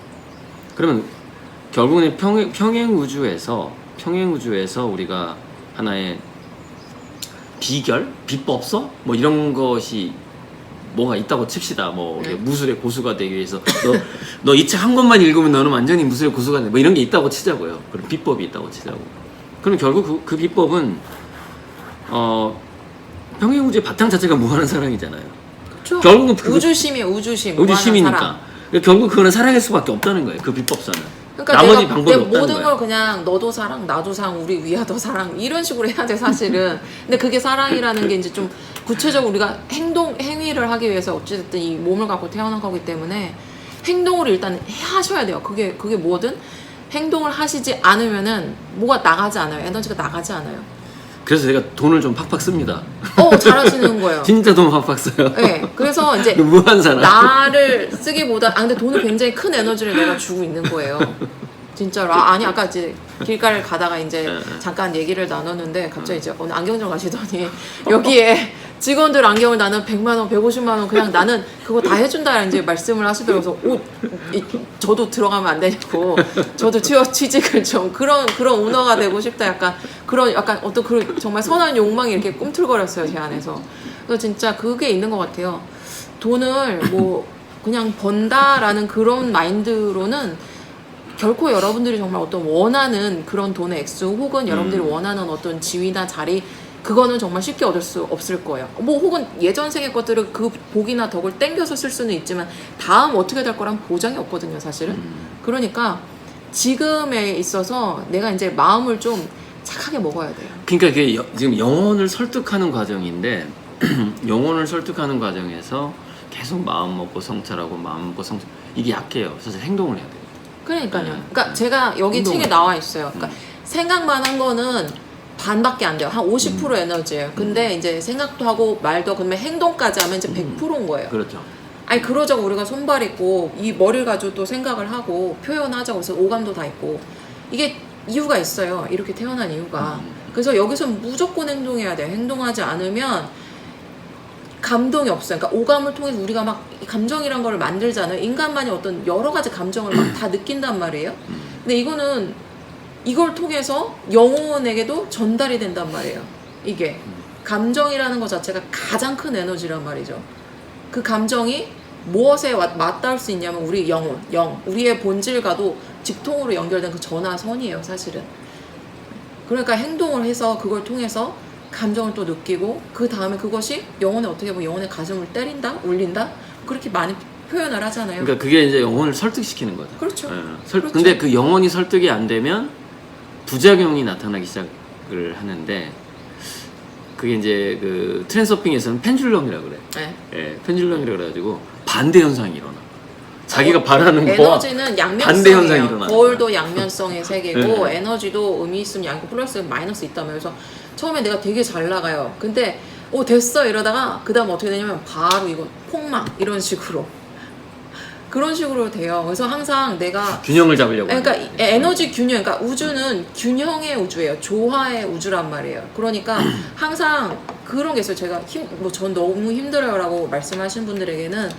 그러면 결국은 평행우주에서 우리가 하나의 비법서 뭐 이런 것이 뭐가 있다고 칩시다. 뭐 무술의 고수가 되기 위해서 너 이 책 한 권만 읽으면 너는 완전히 무술의 고수가 돼. 뭐 이런 게 있다고 치자고요. 그런 비법이 있다고 치자고. 그럼 결국 그 비법은 평행우주의 바탕 자체가 무한한 사랑이잖아요. 그렇죠. 결국은 우주심이에요. 우주심. 우주심이니까. 결국 그거는 사랑일 수밖에 없다는 거예요. 그 비법서는. 그러니까 나머지 내가 방법이 내 없다는 모든 거야. 걸 그냥 너도 사랑, 나도 사랑, 우리 위아더 사랑 이런 식으로 해야 돼 사실은. 근데 그게 사랑이라는 게 이제 좀 구체적으로 우리가 행위를 하기 위해서 어찌됐든 이 몸을 갖고 태어난 거기 때문에 행동을 일단 하셔야 돼요. 그게 뭐든 행동을 하시지 않으면은 뭐가 나가지 않아요. 에너지가 나가지 않아요. 그래서 제가 돈을 좀 팍팍 씁니다. 잘하시는 거예요. 진짜 돈 팍팍 써요. 네, 그래서 이제 무한 사랑. 나를 쓰기보다 근데 돈은 굉장히 큰 에너지를 내가 주고 있는 거예요. 진짜로. 아니 아까 이제 길가를 가다가 이제 잠깐 얘기를 나눴는데 갑자기 이제 오늘 안경점 가시더니 여기에 직원들 안경을 나는 100만 원, 150만 원 그냥 나는 그거 다 해준다 이제 말씀을 하시더라고요. 그래서 저도 들어가면 안 되냐고. 저도 취직을 좀 그런 오너가 되고 싶다. 약간 어떤 그런 정말 선한 욕망이 이렇게 꿈틀거렸어요 제 안에서. 그래서 진짜 그게 있는 것 같아요. 돈을 뭐 그냥 번다라는 그런 마인드로는 결코 여러분들이 정말 어떤 원하는 그런 돈의 액수 혹은 여러분들이 원하는 어떤 지위나 자리 그거는 정말 쉽게 얻을 수 없을 거예요. 뭐 혹은 예전 생의 것들을 그 복이나 덕을 땡겨서 쓸 수는 있지만 다음 어떻게 될 거란 보장이 없거든요 사실은. 그러니까 지금에 있어서 내가 이제 마음을 좀 착하게 먹어야 돼요. 그러니까 그게 지금 영혼을 설득하는 과정인데 영혼을 설득하는 과정에서 계속 마음 먹고 성찰하고 마음 먹고 성찰 이게 약해요. 사실 행동을 해야 돼요. 그러니까요. 그러니까 제가 여기 책에 나와 있어요. 그러니까 생각만 한 거는 반밖에 안 돼요. 한 50% 에너지예요. 근데 이제 생각도 하고 말도 하고 그러면 행동까지 하면 이제 100%인 거예요. 그렇죠. 아니 그러자고 우리가 손발 있고 이 머리를 가지고 또 생각을 하고 표현하자고 해서 오감도 다 있고 이게 이유가 있어요. 이렇게 태어난 이유가. 그래서 여기서 무조건 행동해야 돼요. 행동하지 않으면 감동이 없어요. 그러니까 오감을 통해서 우리가 막 감정이란 걸 만들잖아요. 인간만이 어떤 여러 가지 감정을 막 다 느낀단 말이에요. 근데 이거는 이걸 통해서 영혼에게도 전달이 된단 말이에요. 이게 감정이라는 것 자체가 가장 큰 에너지란 말이죠. 그 감정이 무엇에 맞닿을 수 있냐면 우리 영혼, 우리의 본질과도 직통으로 연결된 그 전화선이에요 사실은. 그러니까 행동을 해서 그걸 통해서 감정을 또 느끼고 그 다음에 그것이 영혼에 어떻게 보면 영혼의 가슴을 때린다, 울린다 그렇게 많이 표현을 하잖아요. 그러니까 그게 이제 영혼을 설득시키는 거죠. 그렇죠. 그렇죠. 근데 그 영혼이 설득이 안 되면 부작용이 나타나기 시작을 하는데 그게 이제 그 트랜서핑에서는 펜줄럼이라고 그래. 네. 예, 펜줄럼이라고 그래가지고 반대 현상이 일어나. 자기가 바라는 거와 에너지는 반대 현상이 양면성이에요. 일어나. 거울도 양면성의 세계고 네. 에너지도 음이 있으면 양이고 플러스 마이너스 있다면서 처음에 내가 되게 잘 나가요. 근데 됐어 이러다가 그 다음 어떻게 되냐면 바로 이거 폭망 이런 식으로 그런 식으로 돼요. 그래서 항상 내가 균형을 잡으려고. 그러니까 하는 거지. 에너지 균형, 그러니까 우주는 균형의 우주예요. 조화의 우주란 말이에요. 그러니까 항상 그런 게 있어요. 제가 전 너무 힘들어요라고 말씀하신 분들에게는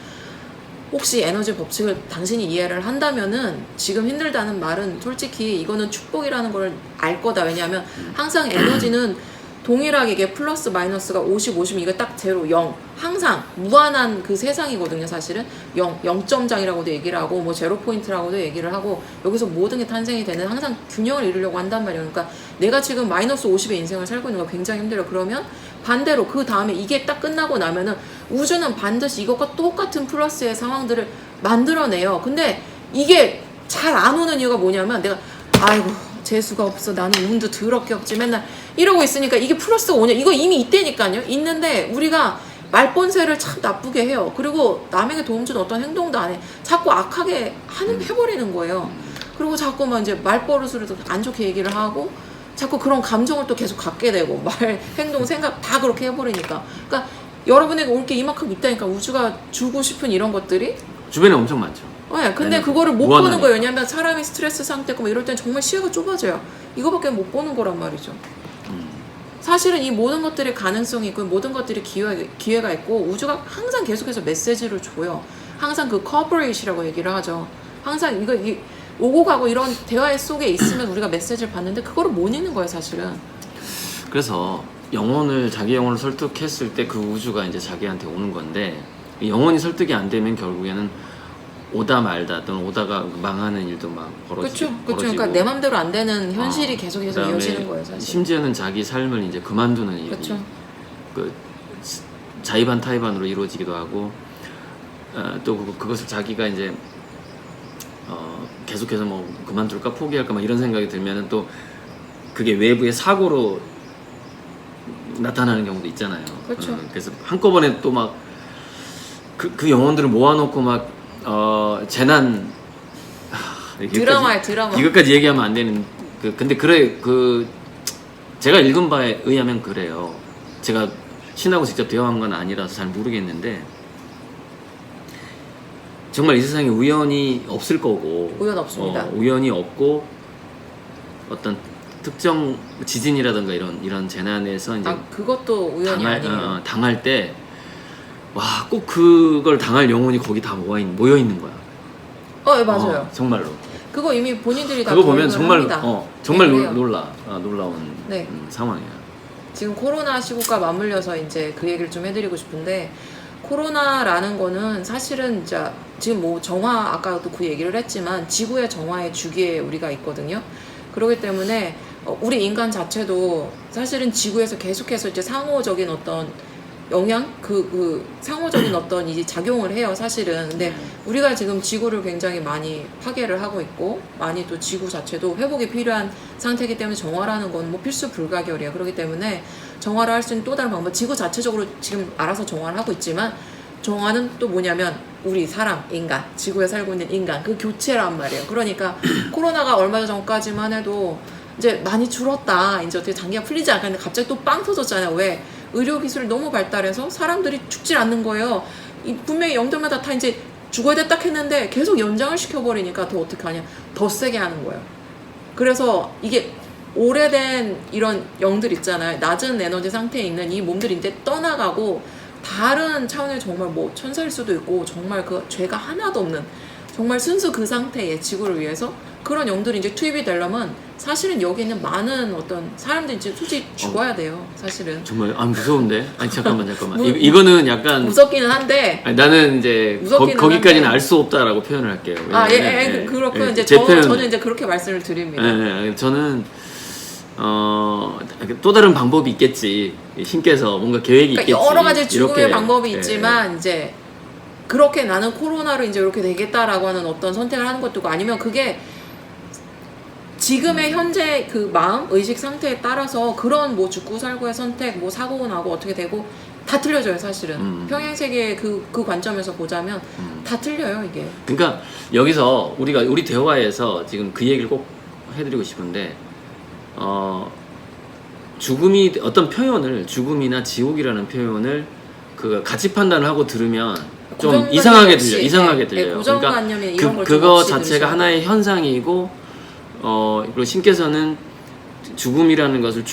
혹시 에너지 법칙을 당신이 이해를 한다면은 지금 힘들다는 말은 솔직히 이거는 축복이라는 걸 알 거다. 왜냐하면 항상 에너지는 동일하게 이게 플러스 마이너스가 50, 50 이거 딱 제로 0 항상 무한한 그 세상이거든요. 사실은 0점장이라고도 얘기를 하고 뭐 제로 포인트라고도 얘기를 하고 여기서 모든 게 탄생이 되는 항상 균형을 이루려고 한단 말이에요. 그러니까 내가 지금 마이너스 50의 인생을 살고 있는 거 굉장히 힘들어요. 그러면 반대로 그 다음에 이게 딱 끝나고 나면은 우주는 반드시 이것과 똑같은 플러스의 상황들을 만들어내요. 근데 이게 잘 안 오는 이유가 뭐냐면 내가 아이고 재수가 없어 나는 운도 더럽게 없지 맨날 이러고 있으니까 이게 플러스가 오냐 이거 이미 있다니까요. 있는데 우리가 말본세를 참 나쁘게 해요. 그리고 남에게 도움 주는 어떤 행동도 안 해. 자꾸 악하게 해버리는 거예요. 그리고 자꾸만 이제 말버릇으로 안 좋게 얘기를 하고 자꾸 그런 감정을 또 계속 갖게 되고 말, 행동, 생각 다 그렇게 해버리니까 그러니까 여러분에게 올 게 이만큼 있다니까 우주가 주고 싶은 이런 것들이 주변에 엄청 많죠. 네, 근데 그거를 못 보는 거예요. 왜냐면 사람이 스트레스 상태고 뭐 이럴 땐 정말 시야가 좁아져요. 이거밖에 못 보는 거란 말이죠. 사실은 이 모든 것들이 가능성이 있고 모든 것들이 기회가 있고 우주가 항상 계속해서 메시지를 줘요. 항상 그 코퍼레이시라고 얘기를 하죠. 항상 이거 오고 가고 이런 대화 속에 있으면 우리가 메시지를 받는데 그거를 못 읽는 거예요, 사실은. 그래서 자기 영혼을 설득했을 때 그 우주가 이제 자기한테 오는 건데 이 영혼이 설득이 안 되면 결국에는 오다 말다 또는 오다가 망하는 일도 막 벌어지고. 그렇죠. 그러니까 내 맘대로 안 되는 현실이 계속해서 이어지는 거예요, 사실. 심지어는 자기 삶을 이제 그만두는 일이 그렇죠. 그 자의반 타의반으로 이루어지기도 하고 또 그것을 자기가 이제 계속해서 뭐 그만둘까 포기할까 막 이런 생각이 들면은 또 그게 외부의 사고로 나타나는 경우도 있잖아요. 그렇죠. 그래서 한꺼번에 또 막 그 영혼들을 모아놓고 막 재난 드라마야 드라마. 이것까지 얘기하면 안 되는 근데 제가 읽은 바에 의하면 그래요. 제가 신하고 직접 대화한 건 아니라서 잘 모르겠는데 정말 이 세상에 우연이 없을 거고 우연 없습니다. 우연이 없고 어떤 특정 지진이라든가 이런 재난에서 이제 그것도 우연이 아니에요. 당할 때 와, 꼭 그걸 당할 영혼이 거기 다 모여 있는 거야. 예, 맞아요. 정말로. 그거 이미 본인들이 다 그거 보면 정말 합니다. 정말 네, 놀라운 네. 상황이야. 지금 코로나 시국과 맞물려서 이제 그 얘기를 좀 해드리고 싶은데 코로나라는 거는 사실은 이제 지금 뭐 정화 아까도 그 얘기를 했지만 지구의 정화의 주기에 우리가 있거든요. 그렇기 때문에 우리 인간 자체도 사실은 지구에서 계속해서 이제 상호적인 어떤 영향 그 상호적인 어떤 이제 작용을 해요, 사실은. 근데 우리가 지금 지구를 굉장히 많이 파괴를 하고 있고 많이 또 지구 자체도 회복이 필요한 상태이기 때문에 정화라는 건 뭐 필수 불가결이에요. 그렇기 때문에 정화를 할 수 있는 또 다른 방법, 지구 자체적으로 지금 알아서 정화를 하고 있지만 정화는 또 뭐냐면 우리 사람, 인간, 지구에 살고 있는 인간 그 교체란 말이에요. 그러니까 코로나가 얼마 전까지만 해도 이제 많이 줄었다, 이제 어떻게 장기가 풀리지 않겠는데 갑자기 또 빵 터졌잖아요. 왜? 의료기술이 너무 발달해서 사람들이 죽질 않는 거예요. 분명히 영들마다 다 이제 죽어야 돼 딱 했는데 계속 연장을 시켜버리니까 더 어떻게 하냐, 더 세게 하는 거예요. 그래서 이게 오래된 이런 영들 있잖아요. 낮은 에너지 상태에 있는 이 몸들이 이제 떠나가고 다른 차원의 정말 뭐 천사일 수도 있고 정말 그 죄가 하나도 없는 정말 순수 그 상태의 지구를 위해서 그런 영들이 이제 투입이 되려면 사실은 여기 있는 많은 어떤 사람들이 이제 솔직히 죽어야 돼요, 사실은. 정말 무서운데. 잠깐만. 이거는 약간 무섭기는 한데. 나는 이제 거기까지는 알 수 없다라고 표현을 할게요. 그렇고 이제 저는 이제 그렇게 말씀을 드립니다. 저는 또 다른 방법이 있겠지. 신께서 뭔가 계획이 있겠지. 여러 가지 죽음의 방법이 있지만 이제 그렇게 나는 코로나로 이제 이렇게 되겠다라고 하는 어떤 선택을 하는 것도 있고 아니면 그게 지금의 현재 그 마음, 의식 상태에 따라서 그런 뭐 죽고 살고의 선택, 뭐 사고 나고 어떻게 되고 다 틀려져요, 사실은. 평행세계의 그 관점에서 보자면 다 틀려요, 이게. 그러니까 여기서 우리 대화에서 지금 그 얘기를 꼭 해드리고 싶은데 죽음이 어떤 표현을 죽음이나 지옥이라는 표현을 그 가치 판단을 하고 들으면 좀 이상하게 들려요. 고정관념이 이런 걸 그거 자체가 하나의 현상이고 그리고 신께서는 죽음이라는 것을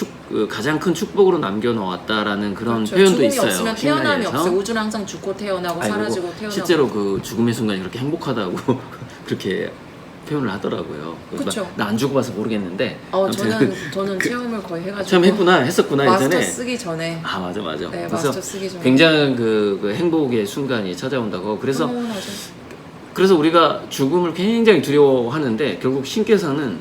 가장 큰 축복으로 남겨놓았다라는 그런 그렇죠. 표현도 죽음이 있어요. 없으면 태어남이 없어요. 우주는 항상 죽고 태어나고 사라지고 태어나고. 실제로 그 죽음의 순간이 그렇게 행복하다고 그렇게 표현을 하더라고요. 그쵸. 나 안 죽어봐서 모르겠는데. 아무튼 저는 체험을 거의 해가지고. 처음 했었구나 마스터 예전에. 쓰기 전에. 아 맞아. 네, 그래서 마스터 쓰기 전에. 굉장한 그 행복의 순간이 찾아온다고. 그래서 우리가 죽음을 굉장히 두려워하는데 결국 신께서는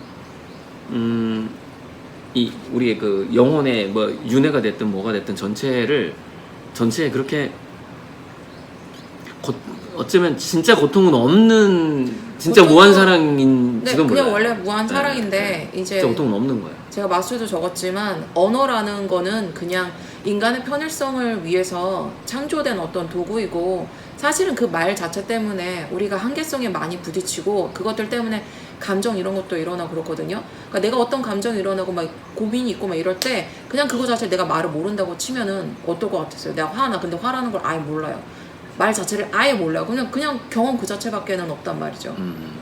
이 우리의 그 영혼의 뭐 윤회가 됐든 뭐가 됐든 전체에 그렇게 어쩌면 진짜 고통은 없는 진짜 무한 사랑인지도 네, 몰라요. 그냥 원래 무한 사랑인데 이제 진짜 고통은 없는 거예요. 제가 마스터도 적었지만 언어라는 거는 그냥 인간의 편일성을 위해서 창조된 어떤 도구이고 사실은 그 말 자체 때문에 우리가 한계성에 많이 부딪히고 그것들 때문에 감정 이런 것도 일어나고 그렇거든요. 그러니까 내가 어떤 감정이 일어나고 막 고민이 있고 막 이럴 때 그냥 그거 자체를 내가 말을 모른다고 치면은 어떨 것 같았어요. 내가 화나. 근데 화나는 걸 아예 몰라요. 말 자체를 아예 몰라요. 그냥 경험 그 자체밖에는 없단 말이죠.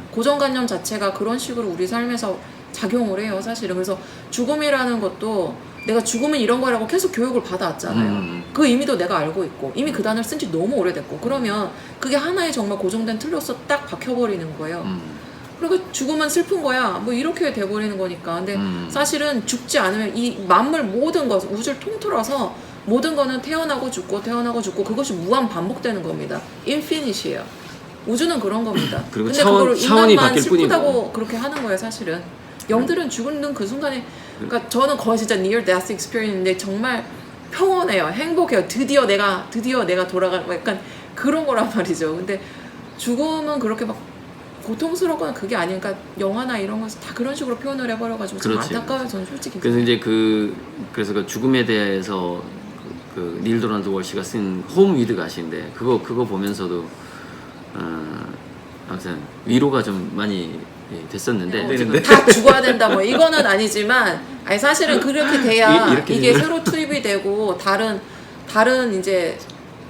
고정관념 자체가 그런 식으로 우리 삶에서 작용을 해요, 사실은. 그래서 죽음이라는 것도 내가 죽음은 이런 거라고 계속 교육을 받아왔잖아요. 그 의미도 내가 알고 있고 이미 그 단어를 쓴 지 너무 오래됐고 그러면 그게 하나의 정말 고정된 틀로서 딱 박혀버리는 거예요. 그러니까 죽음은 슬픈 거야 뭐 이렇게 돼버리는 거니까. 근데 사실은 죽지 않으면 이 만물 모든 것 우주를 통틀어서 모든 거는 태어나고 죽고 그것이 무한 반복되는 겁니다. 인피니시예요. 우주는 그런 겁니다. 그리고 근데 그거를 차원이 인간만 바뀔 슬프다고 뿐이고. 그렇게 하는 거예요, 사실은. 영들은 죽는 그 순간에, 그러니까 저는 거의 진짜 near death experience인데 정말 평온해요, 행복해요. 드디어 내가 돌아가는 거 약간 그런 거란 말이죠. 근데 죽음은 그렇게 막 고통스럽거나 그게 아니니까 영화나 이런 거에서 다 그런 식으로 표현을 해버려가지고 좀 그렇지. 안타까워요, 저는 솔직히. 그래서 이제 그래서 그 죽음에 대해서 닐 도널드 월시가 쓴 홈 위드 갓인데 그거 보면서도 아무튼 위로가 좀 많이 됐었는데 다 죽어야 된다 뭐 이거는 아니지만 아니 사실은 그렇게 돼야 이게 새로 투입이 되고 다른 이제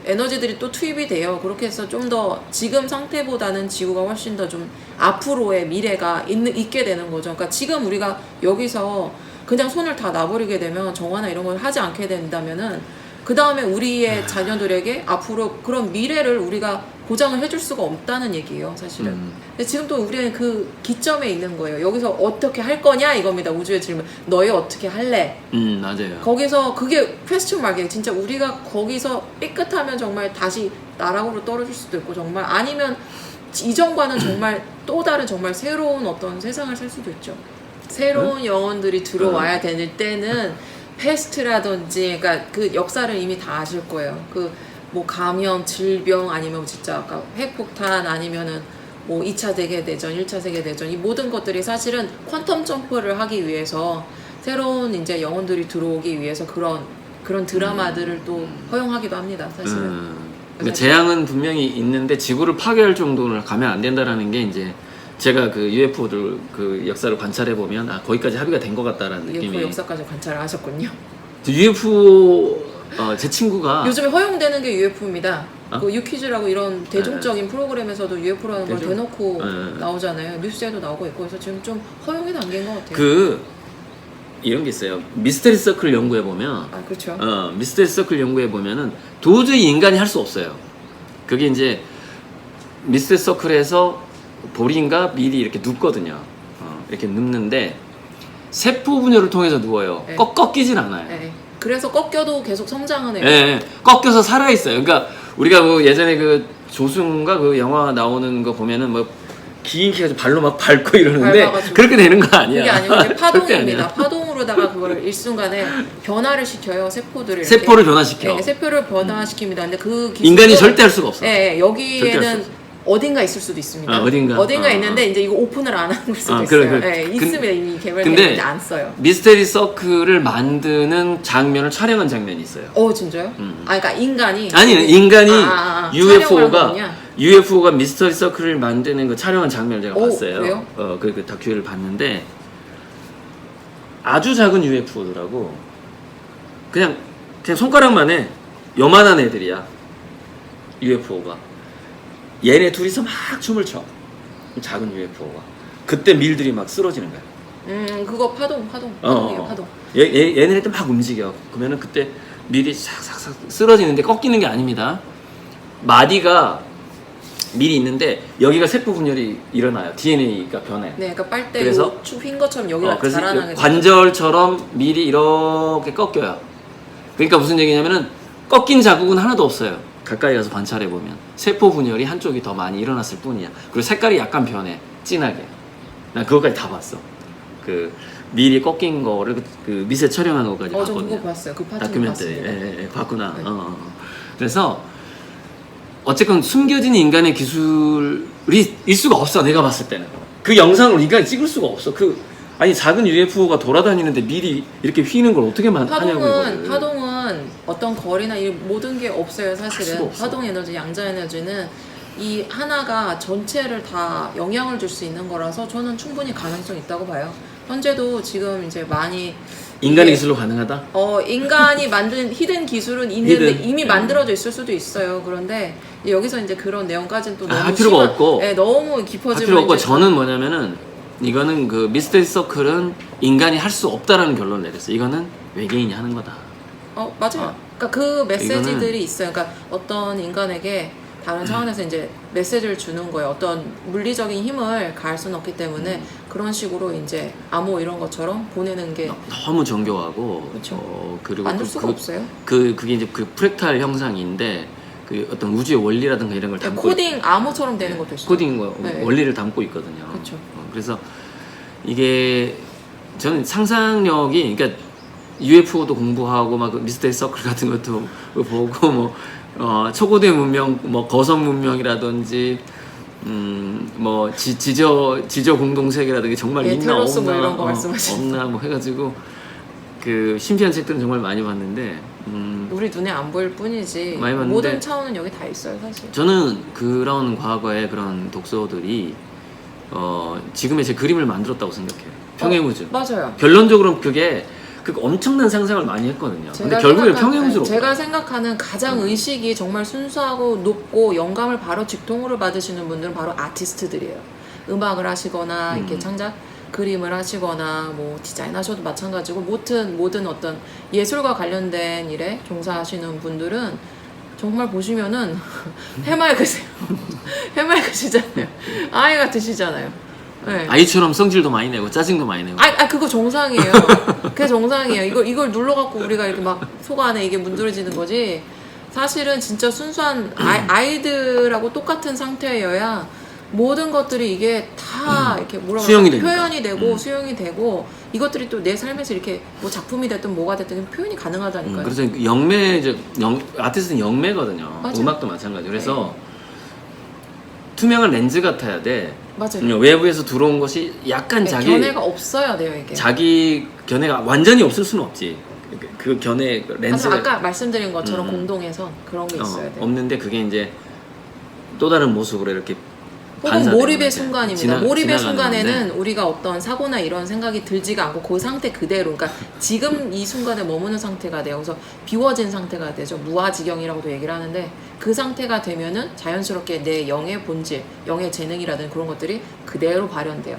에너지들이 또 투입이 돼요. 그렇게 해서 좀 더 지금 상태보다는 지구가 훨씬 더 좀 앞으로의 미래가 있게 되는 거죠. 그러니까 지금 우리가 여기서 그냥 손을 다 놔버리게 되면 정화나 이런 걸 하지 않게 된다면은 그 다음에 우리의 자녀들에게 앞으로 그런 미래를 우리가 보장을 해줄 수가 없다는 얘기예요, 사실은. 근데 지금 또 우리는 그 기점에 있는 거예요. 여기서 어떻게 할 거냐 이겁니다. 우주의 질문. 너희 어떻게 할래? 맞아요. 거기서 그게 퀘스천 마크예요. 진짜 우리가 거기서 삐끗하면 정말 다시 나락으로 떨어질 수도 있고 정말 아니면 이전과는 정말 또 다른 정말 새로운 어떤 세상을 살 수도 있죠. 새로운 영혼들이 들어와야 되는 때는 패스트라든지 그러니까 그 역사를 이미 다 아실 거예요. 그 뭐 감염, 질병 아니면 진짜 아까 핵폭탄 아니면은 뭐 2차 세계대전, 1차 세계대전 이 모든 것들이 사실은 퀀텀 점프를 하기 위해서 새로운 이제 영혼들이 들어오기 위해서 그런 드라마들을 또 허용하기도 합니다, 사실은. 그러니까 재앙은 분명히 있는데 지구를 파괴할 정도는 가면 안 된다라는 게 이제 제가 그 UFO들 그 역사를 관찰해 보면 거기까지 합의가 된 것 같다라는 느낌이. UFO 역사까지 관찰을 하셨군요. UFO 제 친구가 요즘에 허용되는 게 UFO입니다. 그 유퀴즈라고 이런 대중적인 네. 프로그램에서도 UFO라는 걸 대중? 대놓고 네. 나오잖아요. 뉴스에도 나오고 있고 그래서 지금 좀 허용이 단계인 것 같아요. 이런 게 있어요. 미스테리 서클 연구해 보면 그렇죠. 미스테리 서클 연구해 보면은 도저히 인간이 할 수 없어요. 그게 이제 미스테리 서클에서 볼인가 밀이 이렇게 눕거든요. 이렇게 눕는데 세포 분열을 통해서 누워요. 네. 꺾이진 않아요. 네. 그래서 꺾여도 계속 성장은 해요. 예, 꺾여서 살아 있어요. 그러니까 우리가 뭐 예전에 그 조승가 그 영화 나오는 거 보면은 뭐 긴 키 가지고 발로 막 밟고 이러는데 밟아가지고. 그렇게 되는 거 아니야. 그게 아니고 이제 절대 파동입니다. 아니야. 파동으로다가 그거를 일순간에 변화를 시켜요. 세포들을. 이렇게. 세포를 변화시켜. 네, 세포를 변화시킵니다. 근데 그 기술은 인간이 절대 할 수가 없어. 네, 절대 할 여기에는 수 어딘가 있을 수도 있습니다. 어딘가? 있는데 이제 이거 오픈을 안 하는 걸 수도 그래, 있어요. 그래. 네, 있습니다. 이미 근데 개발됐는데 안 써요. 미스테리 서클을 만드는 장면을 촬영한 장면이 있어요. 진짜요? 그러니까 인간이 인간이 촬영을 하거든요. UFO가 미스터리 서클을 만드는 그 촬영한 장면을 제가 봤어요. 그래요? 그 다큐를 봤는데 아주 작은 UFO더라고. 그냥 손가락만 해. 요만한 애들이야. UFO가. 얘네 둘이서 막 춤을 춰. 작은 UFO가. 그때 밀들이 막 쓰러지는 거야. 그거 파동이에요, 파동. 얘네들 막 움직여. 그러면은 그때 밀이 싹싹싹 쓰러지는데 꺾이는 게 아닙니다. 마디가 밀이 있는데 여기가 세포 분열이 일어나요. DNA가 변해. 네, 그러니까 빨대 그래서 흰 것처럼 여기가 그래서 자라나게 관절처럼 밀이 이렇게 꺾여요. 그러니까 무슨 얘기냐면은 꺾인 자국은 하나도 없어요. 가까이 가서 관찰해 보면 세포 분열이 한쪽이 더 많이 일어났을 뿐이야. 그리고 색깔이 약간 변해, 진하게. 난 그것까지 다 봤어. 그 밀이 꺾인 거를 그 미세 촬영한 것까지 저 봤거든요. 그거 봤어요. 그 파트 다큐멘터리. 봤습니다. 예, 봤구나. 네. 그래서 어쨌건 숨겨진 인간의 기술이 일 수가 없어. 내가 봤을 때는 그 영상을 인간이 찍을 수가 없어. 아니 작은 UFO가 돌아다니는데 밀이 이렇게 휘는 걸 어떻게 하냐고 이거를. 파동은 어떤 거리나 이 모든 게 없어요. 수가 사실은 없어. 파동 에너지, 양자 에너지는 이 하나가 전체를 다 영향을 줄 수 있는 거라서 저는 충분히 가능성이 있다고 봐요. 현재도 지금 이제 많이 인간의 이게 기술로 가능하다? 인간이 만든 히든 기술은 있는데 히든, 이미 네. 만들어져 있을 수도 있어요. 그런데 여기서 이제 그런 내용까지는 또 너무 할 필요가 없고. 네, 너무 할 깊어지면 필요 없고 이제 저는 뭐냐면은 이거는 그 미스터리 서클은 인간이 할 수 없다라는 결론을 내렸어요. 이거는 외계인이 하는 거다. 맞아요. 그러니까 그 메시지들이 있어요. 그러니까 어떤 인간에게 다른 차원에서 이제 메시지를 주는 거예요. 어떤 물리적인 힘을 가할 수는 없기 때문에 그런 식으로 이제 암호 이런 것처럼 보내는 게 너무 정교하고 그렇죠. 그리고 만들 수가 없어요. 그게 이제 그 프랙탈 형상인데 그 어떤 우주의 원리라든가 이런 걸 담고 코딩 암호처럼 되는 것도 있어요. 코딩 네. 원리를 담고 있거든요. 그렇죠. 그래서 이게 저는 상상력이 그러니까 UFO도 공부하고 막 미스터리 서클 같은 것도 보고 뭐 초고대 문명 뭐 거성 문명이라든지 뭐 지저 공동체라든지 정말 있나 텔로스 없나 뭐 이런 거 말씀하시는 없나 뭐 해가지고 그 신비한 책들은 정말 많이 봤는데 우리 눈에 안 보일 뿐이지 많이 봤는데 모든 차원은 여기 다 있어요, 사실. 저는 그런 과거의 그런 독서들이 지금의 제 그림을 만들었다고 생각해요. 평행우주. 맞아요. 결론적으로는 그게 엄청난 상상을 많이 했거든요. 근데 결국에 평행우주로. 제가 생각하는 가장 의식이 정말 순수하고 높고 영감을 바로 직통으로 받으시는 분들은 바로 아티스트들이에요. 음악을 하시거나 이렇게 창작 그림을 하시거나 뭐 디자인하셔도 마찬가지고 모든 어떤 예술과 관련된 일에 종사하시는 분들은 정말 보시면은 해맑으세요. 해맑으시잖아요. 아이 같으시잖아요. 네. 아이처럼 성질도 많이 내고 짜증도 많이 내고. 그거 정상이에요. 그게 정상이에요. 이걸 눌러갖고 우리가 이렇게 막 속 안에 이게 문드러지는 거지. 사실은 진짜 순수한 아이들하고 똑같은 상태여야 모든 것들이 이게 다 이렇게 수용이 되니까. 표현이 되고 수용이 되고 이것들이 또 내 삶에서 이렇게 뭐 작품이 됐든 뭐가 됐든 표현이 가능하다니까요. 그래서 아티스트는 영매거든요. 맞아요. 음악도 마찬가지. 그래서 투명한 렌즈 같아야 돼. 맞아요. 외부에서 들어온 것이 약간 네, 견해가 없어야 돼요, 이게. 자기 견해가 완전히 없을 수는 없지. 그 견해 렌즈가 아까 말씀드린 것처럼 공동에선 그런 게 있어야 돼요. 없는데 그게 이제 또 다른 모습으로 이렇게 혹은 반사되는 몰입의 이제 순간입니다. 몰입의 지나가는 순간에는 건데. 우리가 어떤 사고나 이런 생각이 들지가 않고 그 상태 그대로, 그러니까 지금 이 순간에 머무는 상태가 돼요. 그래서 비워진 상태가 되죠. 무아지경이라고도 얘기를 하는데 그 상태가 되면은 자연스럽게 내 영의 본질, 영의 재능이라든지 그런 것들이 그대로 발현돼요.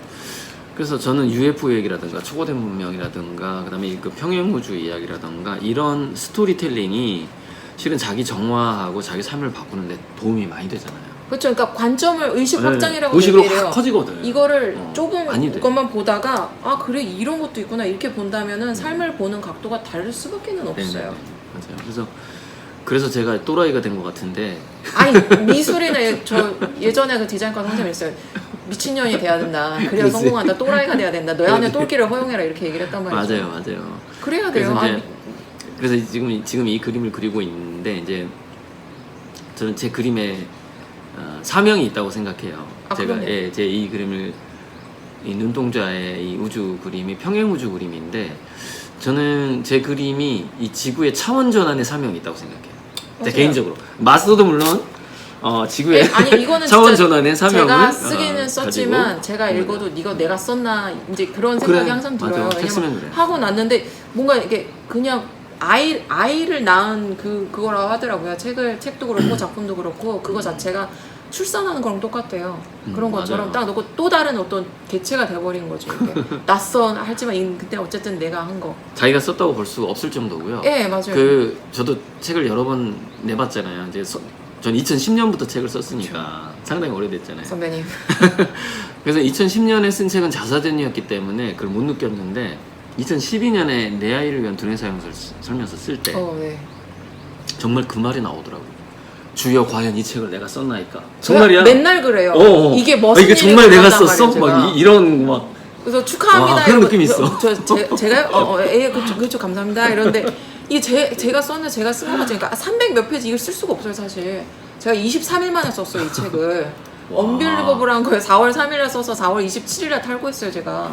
그래서 저는 UFO 얘기라든가 초고대 문명이라든가 그다음에 그 평행우주 이야기라든가 이런 스토리텔링이 실은 자기 정화하고 자기 삶을 바꾸는데 도움이 많이 되잖아요. 그렇죠. 그러니까 관점을 의식 확장이라고 의식으로 얘기를 해요. 확 커지거든. 이거를 많이 좁은 돼. 것만 보다가 그래 이런 것도 있구나 이렇게 본다면은 삶을 보는 각도가 다를 수밖에는 없어요. 네네. 맞아요. 그래서 제가 또라이가 된 것 같은데. 아니 미술이나 저 예전에 그 디자인과 선생님이 있어요. 미친년이 돼야 된다. 그래야 그렇지. 성공한다. 또라이가 돼야 된다. 너희 안에 똘끼를 허용해라 이렇게 얘기를 했단 말이죠. 맞아요. 그래야 돼요. 그래서 지금 이 그림을 그리고 있는데 이제 저는 제 그림에 사명이 있다고 생각해요. 제가 제 이 그림을 이 눈동자의 이 우주 그림이 평행우주 그림인데 저는 제 그림이 이 지구의 차원 전환의 사명이 있다고 생각해요. 제 개인적으로 마스터도 물론 지구의 이거는 차원 전환의 사명을 제가 쓰기는 썼지만 가지고 제가 읽어도 이거 내가 썼나 이제 그런 생각이 그래, 항상 들어요. 맞아. 왜냐면 그래. 하고 났는데 뭔가 이게 그냥 아이를 낳은 그거라고 하더라고요. 책도 그렇고 작품도 그렇고 그거 자체가 출산하는 거랑 똑같대요. 그런 것처럼 맞아요. 딱 놓고 또 다른 어떤 개체가 돼버린 거죠. 이게. 낯선 하지만 그때 어쨌든 내가 한 거. 자기가 썼다고 볼 수 없을 정도고요. 예, 맞아요. 저도 책을 여러 번 내봤잖아요. 이제 전 2010년부터 책을 썼으니까 상당히 오래됐잖아요. 선배님. 그래서 2010년에 쓴 책은 자사전이었기 때문에 그걸 못 느꼈는데 2012년에 내 아이를 위한 두뇌 사용설 설명서 쓸 때 네. 정말 그 말이 나오더라고. 주여 과연 이 책을 내가 썼나이까. 정말이야. 맨날 그래요. 이게 무슨 이게 정말 내가 일이라고 썼어? 한단 말이에요, 막 이런 막 그래서 축하합니다. 와, 그런 이러고 느낌이 있어. 제가 그쵸 감사합니다. 이런데 이게 제가 썼는데 제가 쓴 거 같으니까 300 몇 페이지 이걸 쓸 수가 없어요 사실. 제가 23일 만에 썼어요 이 책을. 언빌리버블한 거에 4월 3일에 써서 4월 27일에 탈고했어요 제가.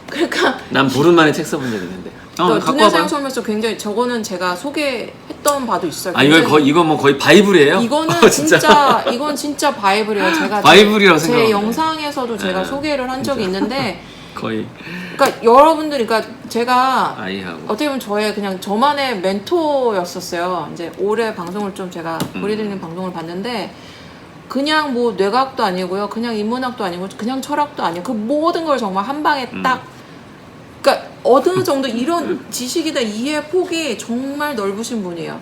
그러니까 난 보름 만에 책 써본 적 있는데. 갖고 두뇌 와봐. 사용 설명서 굉장히 저거는 제가 소개했던 바도 있어요. 아 이거 뭐 거의 바이블이에요? 이거는 진짜 이건 진짜 바이블이에요. 제가 바이블이라고 제 생각합니다. 영상에서도 제가 네, 소개를 한 적이 있는데, 거의 그러니까 여러분들이, 그러니까 제가 아이하고 어떻게 보면 저의 그냥 저만의 멘토였었어요. 이제 올해 방송을 좀 제가 보리들님 방송을 봤는데 그냥 뭐 뇌과학도 아니고요, 그냥 인문학도 아니고 그냥 철학도 아니고 그 모든 걸 정말 한 방에 딱. 그러니까 어느 정도 이런 지식이나 이해 폭이 정말 넓으신 분이에요.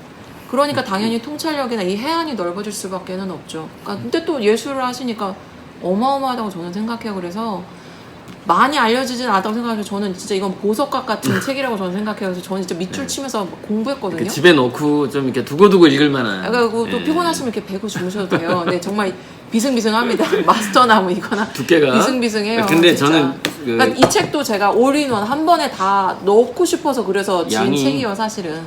그러니까 당연히 통찰력이나 이 해안이 넓어질 수밖에는 없죠. 그러니까 근데 또 예술을 하시니까 어마어마하다고 저는 생각해요. 그래서 많이 알려지진 않다고 생각해요. 저는 진짜 이건 보석각 같은 책이라고 저는 생각해요. 그래서 저는 진짜 밑줄 치면서 공부했거든요. 집에 놓고 좀 이렇게 두고두고 읽을 만한. 그리고 또 예. 피곤하시면 이렇게 베고 주무셔도 돼요. 근데 정말 비승비승합니다. 마스터나 뭐 이거나 두께가 비승비승해요. 근데 진짜. 저는 그러니까 이 책도 제가 올인원 한 번에 다 넣고 싶어서 그래서 지은 양이- 책이에요 사실은.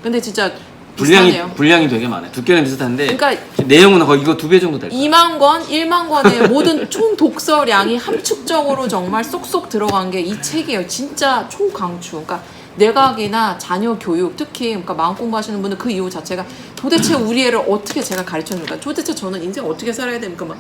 근데 진짜 비슷하네요. 분량이 되게 많아요. 두께는 비슷한데 그러니까 내용은 거의 이거 2배 정도 될 거예요. 2만 권, 1만 권의 모든 총 독서량이 함축적으로 정말 쏙쏙 들어간 게 이 책이에요. 진짜 초강추. 그러니까 뇌과학이나 자녀 교육, 특히 그러니까 마음 공부하시는 분들 그 이유 자체가 도대체 우리 애를 어떻게 제가 가르쳐줄까? 도대체 저는 인생 어떻게 살아야 됩니까? 막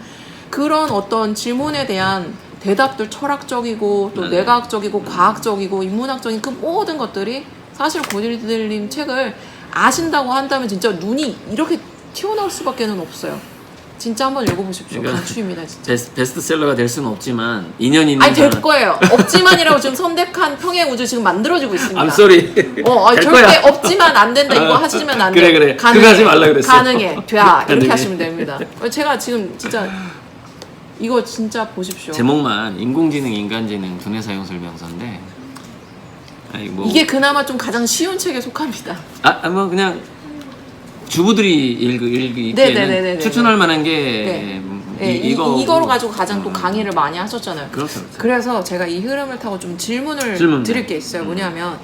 그런 어떤 질문에 대한 대답들 철학적이고 또 네. 뇌과학적이고 과학적이고 인문학적인 그 모든 것들이 사실 고질들님 책을 아신다고 한다면 진짜 눈이 이렇게 튀어나올 수밖에는 없어요. 진짜 한번 읽어보십시오. 그러니까 강추입니다 진짜. 베스트셀러가 될 수는 없지만 인연 있는 아니 될 사람- 거예요. 없지만이라고 지금 선택한 평행 우주 지금 만들어지고 있습니다. I'm sorry. 될 될 절대 거야. 없지만 안 된다. 이거 하시면 안 돼. 그래. 그거 하지 말라 그랬어. 가능해. 돼. 이렇게 가능해. 하시면 됩니다. 제가 지금 진짜 이거 진짜 보십시오. 제목만 인공지능, 인간지능, 두뇌 사용 설명서인데 아니 뭐 이게 그나마 좀 가장 쉬운 책에 속합니다. 뭐 그냥 주부들이 읽기에는 네네네네네. 추천할 만한 게 네. 네, 이거 이거로 가지고 가장 또 강의를 많이 하셨잖아요. 그렇죠. 그래서 제가 이 흐름을 타고 좀 질문을 질문, 드릴 네. 게 있어요. 뭐냐면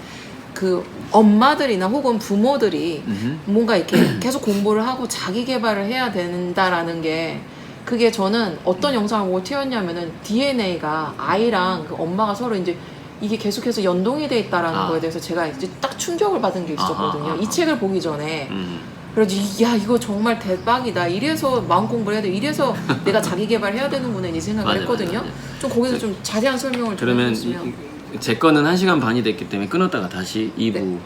그 엄마들이나 혹은 부모들이 뭔가 이렇게 계속 공부를 하고 자기 개발을 해야 된다라는 게 그게 저는 어떤 영상을 보고 튀었냐면은 DNA가 아이랑 그 엄마가 서로 이제 이게 계속해서 연동이 돼 있다라는 거에 대해서 제가 이제 딱 충격을 받은 게 있었거든요. 이 책을 보기 전에. 그래서 야 이거 정말 대박이다. 이래서 마음 공부를 해야 돼. 이래서 내가 자기 개발해야 되는구나 이 생각을 맞아, 했거든요. 맞아. 좀 거기서 좀 자세한 설명을 좀 그러면 해주시면. 제 거는 1시간 반이 됐기 때문에 끊었다가 다시 2부 네.